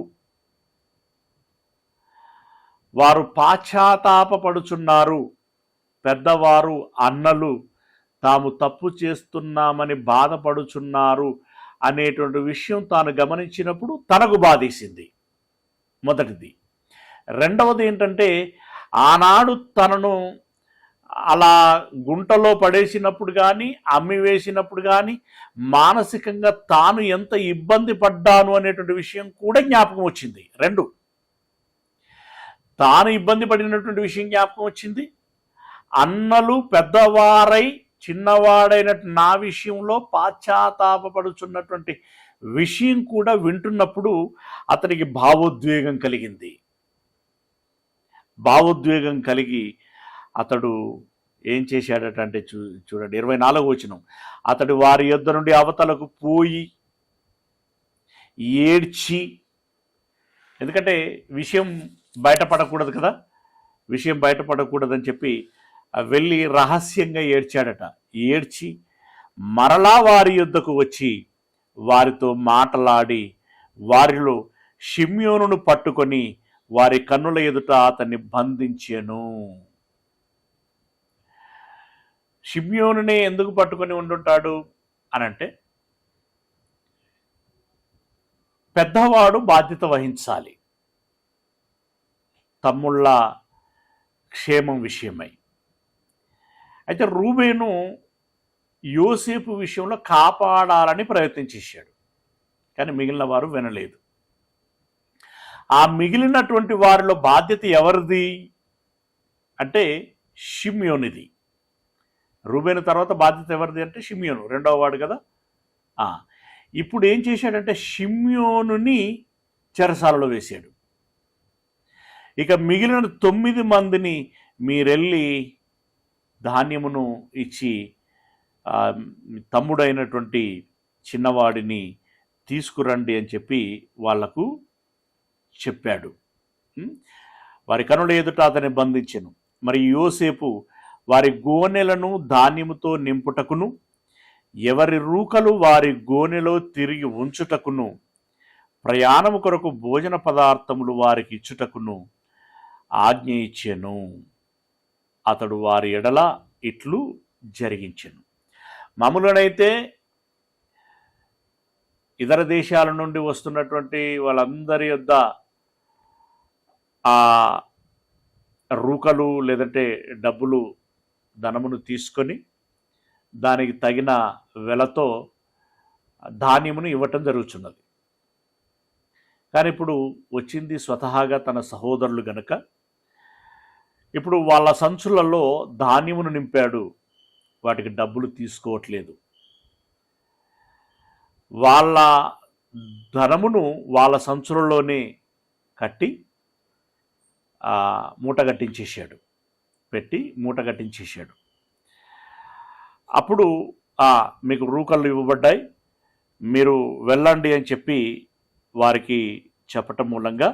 [SPEAKER 1] వారు పాశ్చాత్తాపపడుచున్నారు. పెద్దవారు, అన్నలు తాము తప్పు చేస్తున్నామని బాధపడుచున్నారు అనేటువంటి విషయం తాను గమనించినప్పుడు తనకు బాధేసింది, మొదటిది. రెండవది ఏంటంటే, ఆనాడు తనను అలా గుంటలో పడేసినప్పుడు కానీ అమ్మి వేసినప్పుడు కానీ మానసికంగా తాను ఎంత ఇబ్బంది పడ్డాను అనేటువంటి విషయం కూడా జ్ఞాపకం వచ్చింది. రెండు, తాను ఇబ్బంది పడినటువంటి విషయం జ్ఞాపకం వచ్చింది. అన్నలు పెద్దవారై చిన్నవాడైనట్టు నా విషయంలో పాశ్చాత్తాపపడుచున్నటువంటి విషయం కూడా వింటున్నప్పుడు అతనికి భావోద్వేగం కలిగింది. భావోద్వేగం కలిగి అతడు ఏం చేశాడట అంటే చూడండి 24వ వచనం, అతడు వారి యొద్ద నుండి అవతలకు పోయి ఏడ్చి, ఎందుకంటే విషయం బయటపడకూడదు కదా, విషయం బయటపడకూడదని చెప్పి వెళ్ళి రహస్యంగా ఏడ్చాడట. ఏడ్చి మరలా వారి యొద్దకు వచ్చి వారితో మాట్లాడి వారిలో షిమ్యోనును పట్టుకొని వారి కన్నుల ఎదుట అతన్ని బంధించెను. షిమ్యోనునే ఎందుకు పట్టుకొని ఉండుంటాడు అనంటే, పెద్దవాడు బాధ్యత వహించాలి తమ్ముళ్ళ క్షేమం విషయమై. అయితే రూబేను యోసేపు విషయంలో కాపాడాలని ప్రయత్నం చేశాడు, కానీ మిగిలిన వారు వినలేదు. ఆ మిగిలినటువంటి వారిలో బాధ్యత ఎవరిది అంటే షిమ్యోనిది. రూబేను తర్వాత బాధ్యత ఎవరిది అంటే షిమ్యోను, రెండవ వాడు కదా. ఇప్పుడు ఏం చేశాడంటే షిమ్యోనుని చెరసాలలో వేశాడు. ఇక మిగిలిన 9 మందిని మీరెళ్ళి ధాన్యమును ఇచ్చి తమ్ముడైనటువంటి చిన్నవాడిని తీసుకురండి అని చెప్పి వాళ్లకు చెప్పాడు. వారి కనుల ఎదుట అతన్ని బంధించెను. మరి యోసేపు వారి గోనెలను ధాన్యముతో నింపుటకును ఎవరి రూకలు వారి గోనెలో తిరిగి ఉంచుటకును ప్రయాణము కొరకు భోజన పదార్థములు వారికి ఇచ్చుటకును ఆజ్ఞ ఇచ్చెను. అతడు వారి ఎడల ఇట్లు జరిగించెను. మామూలుగానైతే ఇతర దేశాల నుండి వస్తున్నటువంటి వాళ్ళందరి యొద్ద ఆ రూకలు లేదంటే డబ్బులు ధనమును తీసుకొని దానికి తగిన వెలతో ధాన్యమును ఇవ్వటం జరుగుతున్నది. కానీ ఇప్పుడు వచ్చింది స్వతహాగా తన సహోదరులు గనుక ఇప్పుడు వాళ్ళ సంచులలో ధాన్యమును నింపాడు, వాటికి డబ్బులు తీసుకోవట్లేదు. వాళ్ళ ధనమును వాళ్ళ సంచులలోనే కట్టి మూట కట్టించేసాడు, పెట్టి మూట కట్టించేసాడు. అప్పుడు మీకు రూకళ్ళు ఇవ్వబడ్డాయి, మీరు వెళ్ళండి అని చెప్పి వారికి చెప్పటం మూలంగా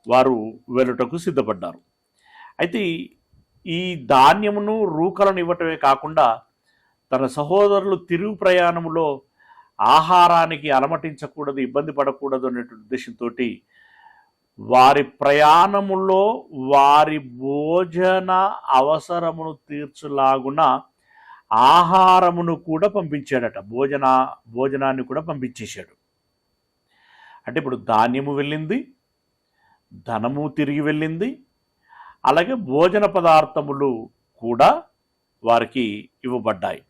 [SPEAKER 1] వారు వెళ్ళుటకు సిద్ధపడ్డారు. అయితే ఈ ధాన్యమును రూకలను ఇవ్వటమే కాకుండా తన సహోదరులు తిరుగు ప్రయాణములో ఆహారానికి అలమటించకూడదు, ఇబ్బంది పడకూడదు అనేటువంటి ఉద్దేశంతో వారి ప్రయాణములో వారి భోజన అవసరమును తీర్చులాగున ఆహారమును కూడా పంపించాడట. భోజనాన్ని కూడా పంపించేశాడు. అంటే ఇప్పుడు ధాన్యము వెళ్ళింది, ధనము తిరిగి వెళ్ళింది, అలాగే భోజన పదార్థములు కూడా వారికి ఇవ్వబడ్డాయి.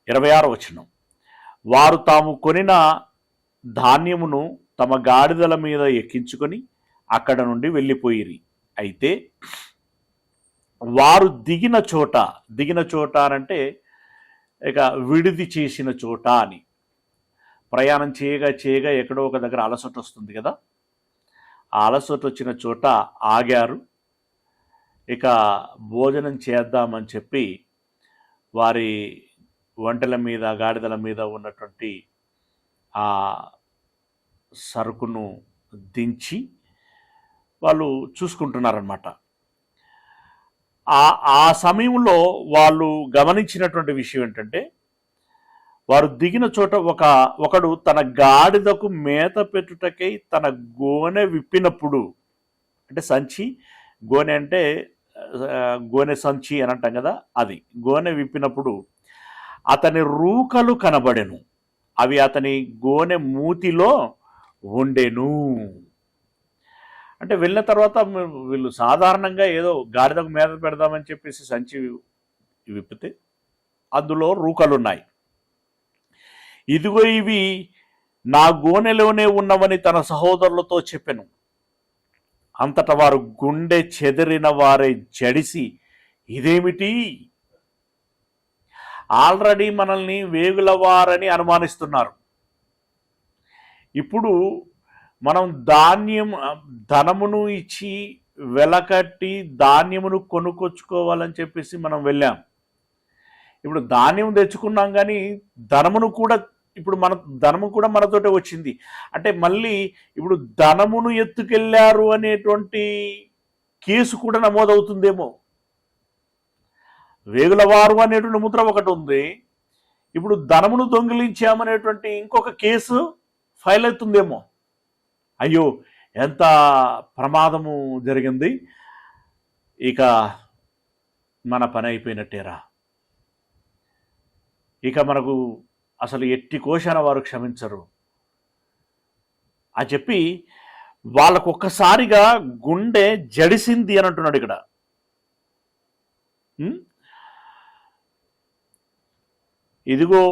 [SPEAKER 1] 26వ వచనం, వారు తాము కొనిన ధాన్యమును తమ గాడిదల మీద ఎక్కించుకొని అక్కడ నుండి వెళ్ళిపోయిరి. అయితే వారు దిగిన చోట అంటే ఇక విడిది చేసిన చోట అని. ప్రయాణం చేయగా ఎక్కడో ఒక దగ్గర అలసట వస్తుంది కదా, ఆ అలసట వచ్చిన చోట ఆగారు. ఇక భోజనం చేద్దామని చెప్పి వారి ఒంటెల మీద గాడిదల మీద ఉన్నటువంటి ఆ సరుకును దించి వాళ్ళు చూసుకుంటున్నారన్నమాట. ఆ సమయంలో వాళ్ళు గమనించినటువంటి విషయం ఏంటంటే, వారు దిగిన చోట ఒకడు తన గాడిదకు మేత పెట్టుటకై తన గోనె విప్పినప్పుడు, అంటే సంచి, గోనె అంటే గోనె సంచి అని అంటాం కదా, అది గోనె విప్పినప్పుడు అతని రూకలు కనబడెను, అవి అతని గోనె మూతిలో ఉండెను. అంటే వెళ్ళిన తర్వాత వీళ్ళు సాధారణంగా ఏదో గాడిదకు మేత పెడదామని చెప్పేసి సంచి విప్పితే అందులో రూకలున్నాయి. ఇదిగో ఇవి నా గోనెలోనే ఉన్నవని తన సహోదరులతో చెప్పెను. అంతటా వారు గుండె చెదిరిన వారే జడిసి, ఇదేమిటి, ఆల్రెడీ మనల్ని వేగులవారని అనుమానిస్తున్నారు, ఇప్పుడు మనం ధనమును ఇచ్చి వెలకట్టి ధాన్యమును కొనుక్కొచ్చుకోవాలని చెప్పేసి మనం వెళ్ళాం. ఇప్పుడు ధాన్యం తెచ్చుకున్నాం, కానీ ధనము కూడా మనతోటే వచ్చింది. అంటే మళ్ళీ ఇప్పుడు ధనమును ఎత్తుకెళ్ళారు అనేటువంటి కేసు కూడా నమోదవుతుందేమో. వేగులవారు అనేటువంటి ముద్ర ఒకటి ఉంది, ఇప్పుడు ధనమును దొంగిలించామనేటువంటి ఇంకొక కేసు ఫైల్ అవుతుందేమో. అయ్యో, ఎంత ప్రమాదము జరిగింది, ఇక మన పని అయిపోయినట్టేరా, ఇక మనకు అసలు ఎట్టి కోశాన వారు క్షమించరు అని చెప్పి వాళ్ళకు ఒక్కసారిగా గుండె జడిసింది అని అంటున్నాడు ఇక్కడ. ఇదిగో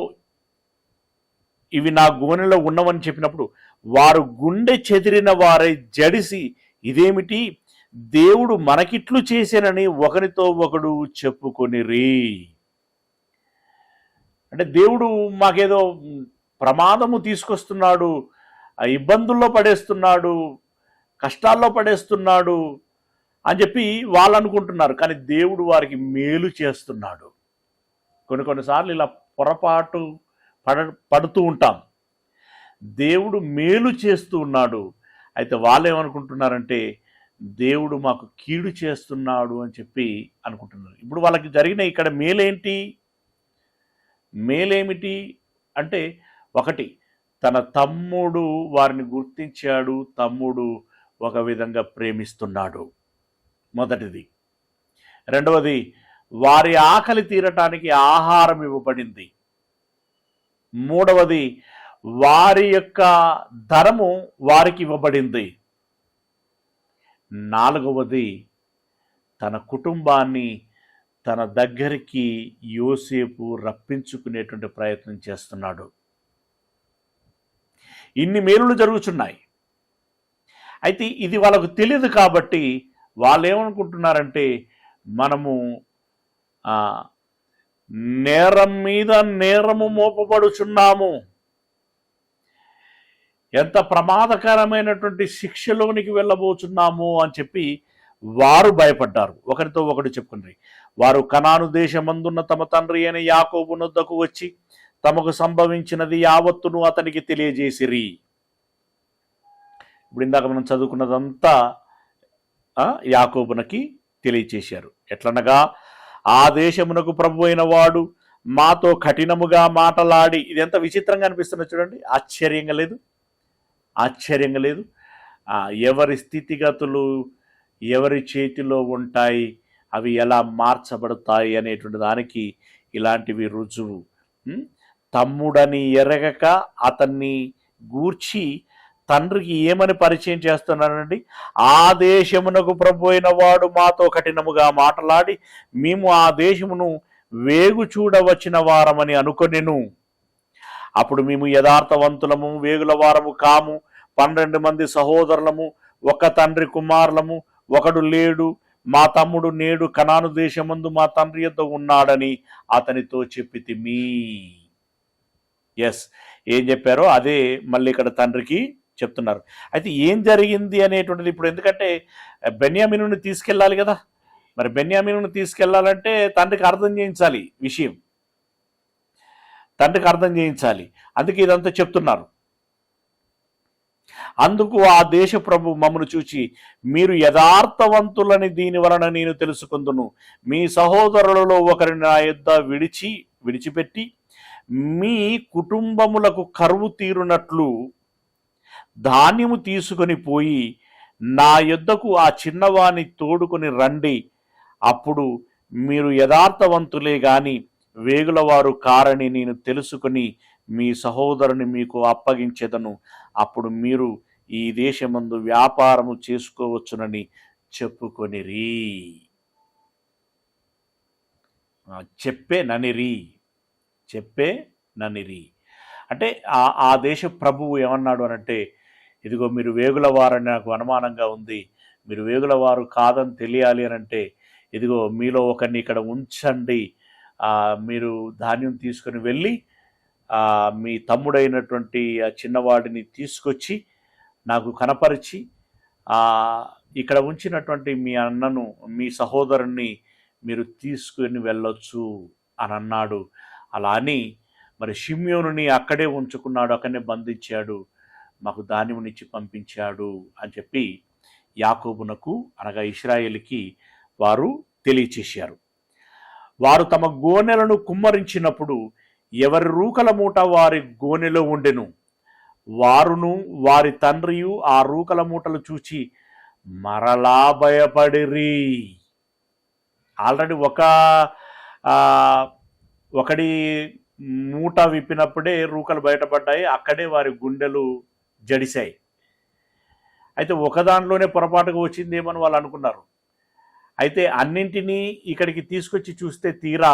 [SPEAKER 1] ఇవి నా గోనెలో ఉన్నవని చెప్పినప్పుడు వారు గుండె చెదిరిన వారై జడిసి, ఇదేమిటి, దేవుడు మనకిట్లు చేశానని ఒకరితో ఒకడు చెప్పుకొనిరి. అంటే దేవుడు మాకేదో ప్రమాదము తీసుకొస్తున్నాడు, ఇబ్బందుల్లో పడేస్తున్నాడు, కష్టాల్లో పడేస్తున్నాడు అని చెప్పి వాళ్ళు అనుకుంటున్నారు. కానీ దేవుడు వారికి మేలు చేస్తున్నాడు. కొన్నిసార్లు ఇలా పొరపాటు పడుతూ ఉంటాం. దేవుడు మేలు చేస్తూ ఉన్నాడు. అయితే వాళ్ళు ఏమనుకుంటున్నారంటే దేవుడు మాకు కీడు చేస్తున్నాడు అని చెప్పి అనుకుంటున్నారు. ఇప్పుడు వాళ్ళకి జరిగిన ఇక్కడ మేలేమిటి అంటే, ఒకటి, తన తమ్ముడు వారిని గుర్తించాడు, తమ్ముడు ఒక విధంగా ప్రేమిస్తున్నాడు, మొదటిది. రెండవది, వారి ఆకలి తీరటానికి ఆహారం ఇవ్వబడింది. మూడవది, వారి యొక్క ధనము వారికి ఇవ్వబడింది. నాలుగవది, తన కుటుంబాన్ని తన దగ్గరికి యోసేపు రప్పించుకునేటువంటి ప్రయత్నం చేస్తున్నాడు. ఇన్ని మేలులు జరుగుతున్నాయి. అయితే ఇది వాళ్ళకు తెలియదు కాబట్టి వాళ్ళు ఏమనుకుంటున్నారంటే, మనము నేరం మీద నేరము మోపబడుచున్నాము, ఎంత ప్రమాదకరమైనటువంటి శిక్షలోనికి వెళ్ళబోతున్నాము అని చెప్పి వారు భయపడ్డారు. ఒకరితో ఒకరు చెప్పుకున్నారు. వారు కనాను దేశమందున్న తమ తండ్రి అయిన యాకోబు నొద్దకు వచ్చి తమకు సంభవించినది యావత్తును అతనికి తెలియజేసిరి. ఇప్పుడు ఇందాక మనం చదువుకున్నదంతా యాకోబునకి తెలియచేశారు. ఎట్లనగా, ఆ దేశమునకు ప్రభు అయిన వాడు మాతో కఠినముగా మాటలాడి, ఇది ఎంత విచిత్రంగా అనిపిస్తున్నా చూడండి. ఆశ్చర్యంగా లేదు. ఎవరి స్థితిగతులు ఎవరి చేతిలో ఉంటాయి, అవి ఎలా మార్చబడతాయి అనేటువంటి దానికి ఇలాంటివి రుజువు. తమ్ముడని ఎరగక అతన్ని గూర్చి తండ్రికి ఏమని పరిచయం చేస్తున్నానండి, ఆ దేశమునకు ప్రభు అయిన వాడు మాతో కఠినముగా మాటలాడి మేము ఆ దేశమును వేగు చూడవచ్చిన వారమని అనుకొనెను. అప్పుడు మేము యథార్థవంతులము, వేగుల వారము కాము, 12 మంది సహోదరులము, ఒక తండ్రి కుమారులము, ఒకడు లేడు. మా తమ్ముడు నేడు కనాను దేశమందు మా తండ్రి యొద్ద ఉన్నాడని అతనితో చెప్పితిమి. ఏం చెప్పారో అదే మళ్ళీ ఇక్కడ తండ్రికి చెప్తున్నారు. అయితే ఏం జరిగింది అనేటువంటిది ఇప్పుడు, ఎందుకంటే బెన్యామీనుని తీసుకెళ్ళాలి కదా. మరి బెన్యామీనుని తీసుకెళ్లాలంటే తండ్రికి అర్థం చేయించాలి విషయం, అందుకే ఇదంతా చెప్తున్నారు. అందుకు ఆ దేశ ప్రభు మమ్మను చూచి, మీరు యథార్థవంతులని దీని వలన నేను తెలుసుకుందును. మీ సహోదరులలో ఒకరిని నా యొద్ద విడిచిపెట్టి మీ కుటుంబములకు కరువు తీరునట్లు ధాన్యము తీసుకొని పోయి నా యొద్దకు ఆ చిన్నవాణ్ణి తోడుకొని రండి. అప్పుడు మీరు యథార్థవంతులే గాని వేగులవారు కారని నేను తెలుసుకొని మీ సహోదరుని మీకు అప్పగించేదను. అప్పుడు మీరు ఈ దేశమందు వ్యాపారము చేసుకోవచ్చునని చెప్పుకొనిరి. చెప్పే ననిరి అంటే ఆ దేశ ప్రభువు ఏమన్నాడు అనంటే, ఇదిగో మీరు వేగులవారని నాకు అనుమానంగా ఉంది, మీరు వేగులవారు కాదని తెలియాలి అనంటే ఇదిగో మీలో ఒకరిని ఇక్కడ ఉంచండి, మీరు ధాన్యం తీసుకుని వెళ్ళి మీ తమ్ముడైనటువంటి ఆ చిన్నవాడిని తీసుకొచ్చి నాకు కనపరిచి ఇక్కడ ఉంచినటువంటి మీ అన్నను, మీ సహోదరుణ్ణి మీరు తీసుకుని వెళ్ళొచ్చు అని అన్నాడు. అలా అని మరి షిమ్యోనుని అక్కడే ఉంచుకున్నాడు, అక్కడనే బంధించాడు, మాకు ధాన్యమునిచ్చి పంపించాడు అని చెప్పి యాకోబునకు అనగా ఇశ్రాయేలుకి వారు తెలియచేశారు. వారు తమ గోనెలను కుమ్మరించినప్పుడు ఎవరి రూకల మూట వారి గోనెలో ఉండెను. వారును వారి తండ్రియు ఆ రూకల మూటలు చూచి మరలా భయపడిరి. ఆల్రెడీ ఒకడి మూట విప్పినప్పుడే రూకలు బయటపడ్డాయి, అక్కడే వారి గుండెలు జడిశాయి. అయితే ఒకదానిలోనే పొరపాటుగా వచ్చిందేమని వాళ్ళు అనుకున్నారు. అయితే అన్నింటినీ ఇక్కడికి తీసుకొచ్చి చూస్తే తీరా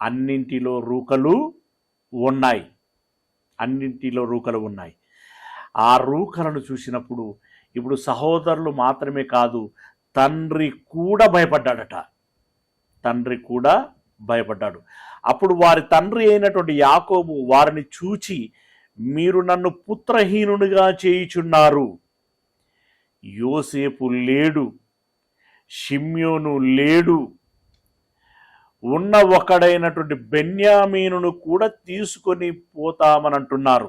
[SPEAKER 1] అన్నింటిలో రూకలు ఉన్నాయి. ఆ రూకలను చూసినప్పుడు ఇప్పుడు సహోదరులు మాత్రమే కాదు, తండ్రి కూడా భయపడ్డాడు. అప్పుడు వారి తండ్రి అయినటువంటి యాకోబు వారిని చూచి, మీరు నన్ను పుత్రహీనునిగా చేయుచున్నారు. యోసేపు లేడు, షిమ్యోను లేడు, ఉన్న ఒకడైనటువంటి బెన్యామీనును కూడా తీసుకొని పోతామని అంటున్నారు.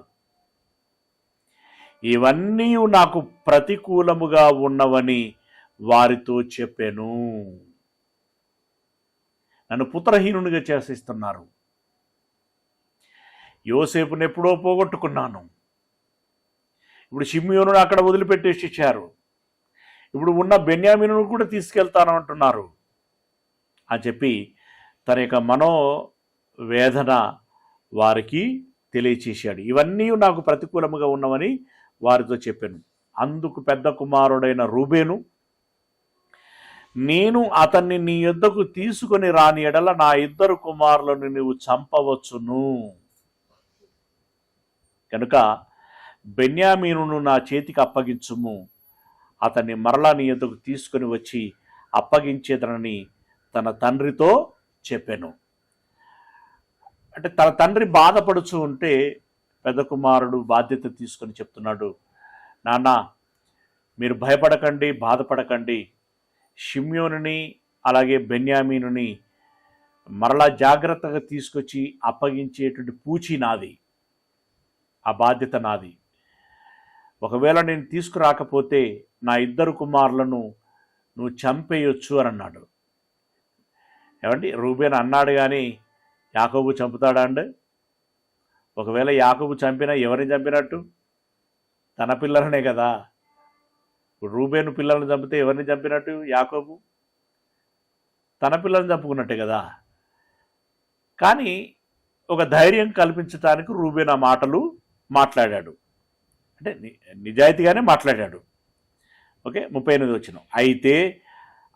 [SPEAKER 1] ఇవన్నీ నాకు ప్రతికూలముగా ఉన్నవని వారితో చెప్పాను. నన్ను పుత్రహీనునిగా చేసిస్తున్నారు. యోసేపుని ఎప్పుడో పోగొట్టుకున్నాను. ఇప్పుడు షిమ్యోనును అక్కడ వదిలిపెట్టేసి ఇచ్చారు. ఇప్పుడు ఉన్న బెన్యామీనును కూడా తీసుకెళ్తానంటున్నారు అని చెప్పి తన యొక్క మనోవేదన వారికి తెలియచేశాడు. ఇవన్నీ నాకు ప్రతికూలముగా ఉన్నవని వారితో చెప్పాను. అందుకు పెద్ద కుమారుడైన రూబేను, నేను అతన్ని నీ యొద్దకు తీసుకొని రాని ఎడల నా ఇద్దరు కుమారులను నీవు చంపవచ్చును. కనుక బెన్యామీనును నా చేతికి అప్పగించుము, అతన్ని మరలా నీ యొద్దకు తీసుకొని వచ్చి అప్పగించేదనని తన తండ్రితో చెప్పాను. అంటే తన తండ్రి బాధపడుచు ఉంటే పెద్ద కుమారుడు బాధ్యత తీసుకొని చెప్తున్నాడు, నాన్న మీరు భయపడకండి, బాధపడకండి, షిమ్యోనుని అలాగే బెన్యామీనుని మరలా జాగ్రత్తగా తీసుకొచ్చి అప్పగించేటువంటి పూచి నాది, ఆ బాధ్యత నాది. ఒకవేళ నేను తీసుకురాకపోతే నా ఇద్దరు కుమారులను నువ్వు చంపేయొచ్చు అని అన్నాడు. ఏమండి, రూబేన్ అన్నాడు కానీ యాకోబు చంపుతాడా అండి? ఒకవేళ యాకోబు చంపినా ఎవరిని చంపినట్టు? తన పిల్లలనే కదా. రూబేను పిల్లల్ని చంపితే ఎవరిని చంపినట్టు? యాకోబు తన పిల్లల్ని చంపుకున్నట్టే కదా. కానీ ఒక ధైర్యం కల్పించడానికి రూబేన్ ఆ మాటలు మాట్లాడాడు. అంటే నిజాయితీగానే మాట్లాడాడు. ఓకే, 38 వచ్చిన. అయితే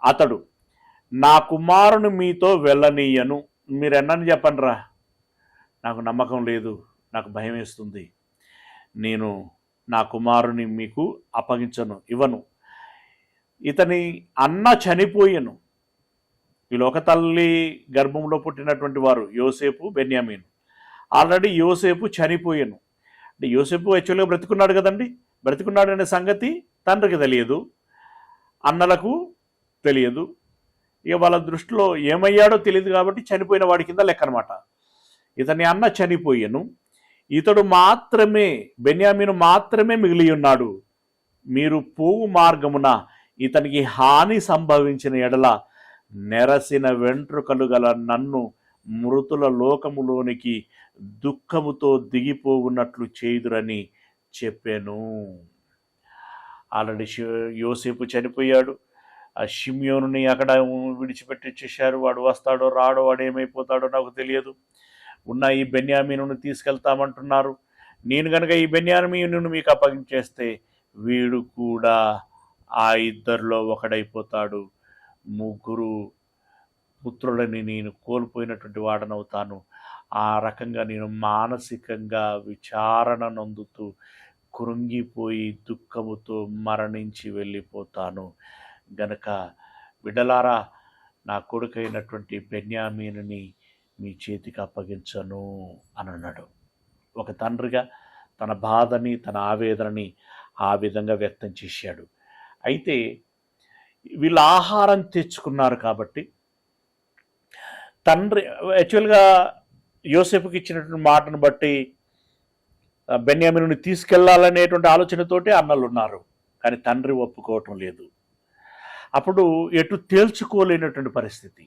[SPEAKER 1] అతడు, నా కుమారుని మీతో వెళ్ళనీయను. మీరు ఎన్నని చెప్పండి రా, నాకు నమ్మకం లేదు, నాకు భయం వేస్తుంది, నేను నా కుమారుని మీకు అప్పగించను, ఇవ్వను. ఇతని అన్న చనిపోయాను. వీళ్ళు ఒక తల్లి గర్భంలో పుట్టినటువంటి వారు యోసేపు, బెన్యామీను. ఆల్రెడీ యోసేపు చనిపోయాను. అంటే యోసేపు యాక్చువల్గా బ్రతికున్నాడు కదండి. బ్రతికున్నాడు అనే సంగతి తండ్రికి తెలియదు, అన్నలకు తెలియదు. ఇక వాళ్ళ దృష్టిలో ఏమయ్యాడో తెలియదు కాబట్టి చనిపోయిన వాడి కింద లెక్క అనమాట. ఇతని అన్న చనిపోయాను, ఇతడు మాత్రమే, బెన్యామీను మాత్రమే మిగిలి ఉన్నాడు. మీరు పోవు మార్గమున ఇతనికి హాని సంభవించిన ఎడల నెరసిన వెంట్రుకలు గల నన్ను మృతుల లోకములోనికి దుఃఖముతో దిగిపోవున్నట్లు చేయుదురని చెప్పాను. ఆల్రెడీ యోసేపు చనిపోయాడు. ఆ షిమ్యోనుని అక్కడ విడిచిపెట్టి వచ్చేసారు. వాడు వస్తాడో రాడో, వాడు ఏమైపోతాడో నాకు తెలియదు. ఉన్న ఈ బెన్యామీనును తీసుకెళ్తామంటున్నారు. నేను కనుక ఈ బెన్యామీనును మీకు అప్పగించేస్తే వీడు కూడా ఆ ఇద్దరిలో ఒకడైపోతాడు. ముగ్గురు పుత్రులని నేను కోల్పోయినటువంటి వాడనవుతాను. ఆ రకంగా నేను మానసికంగా విచారణ నొందుతూ కృంగిపోయి దుఃఖముతో మరణించి వెళ్ళిపోతాను. గనక బిడ్డలారా, నా కొడుకైనటువంటి బెన్యామీనుని మీ చేతికి అప్పగించను అని అన్నాడు. ఒక తండ్రిగా తన బాధని, తన ఆవేదనని ఆ విధంగా వ్యక్తం చేశాడు. అయితే వీళ్ళు ఆహారం తెచ్చుకున్నారు కాబట్టి తండ్రి యాక్చువల్గా యోసేపుకి ఇచ్చినటువంటి మాటను బట్టి బెన్యామీనుని తీసుకెళ్లాలనేటువంటి ఆలోచనతోటే అన్నలు ఉన్నారు. కానీ తండ్రి ఒప్పుకోవటం లేదు. అప్పుడు ఎటు తేల్చుకోలేనటువంటి పరిస్థితి.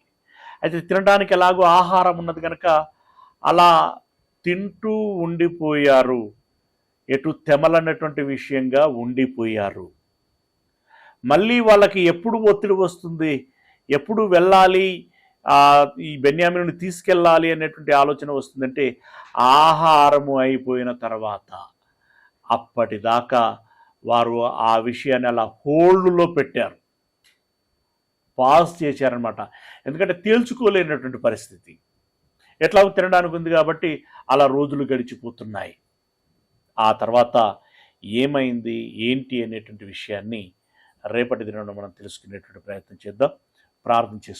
[SPEAKER 1] అయితే తినడానికి ఎలాగో ఆహారం ఉన్నది కనుక అలా తింటూ ఉండిపోయారు. ఎటు తెమలన్నటువంటి విషయంగా ఉండిపోయారు. మళ్ళీ వాళ్ళకి ఎప్పుడు ఒత్తిడి వస్తుంది, ఎప్పుడు వెళ్ళాలి, ఈ బెన్యామీనుని తీసుకెళ్ళాలి అనేటువంటి ఆలోచన వస్తుందంటే ఆహారము అయిపోయిన తర్వాత. అప్పటిదాకా వారు ఆ విషయాన్ని అలా హోల్డ్లో పెట్టారు, పాస్ చేశారనమాట. ఎందుకంటే తేల్చుకోలేనటువంటి పరిస్థితి. ఎట్లా తినడానికి ఉంది కాబట్టి అలా రోజులు గడిచిపోతున్నాయి. ఆ తర్వాత ఏమైంది ఏంటి అనేటువంటి విషయాన్ని రేపటి దినంలో మనం తెలుసుకునేటువంటి ప్రయత్నం చేద్దాం. ప్రార్థన చేసుకుందాం.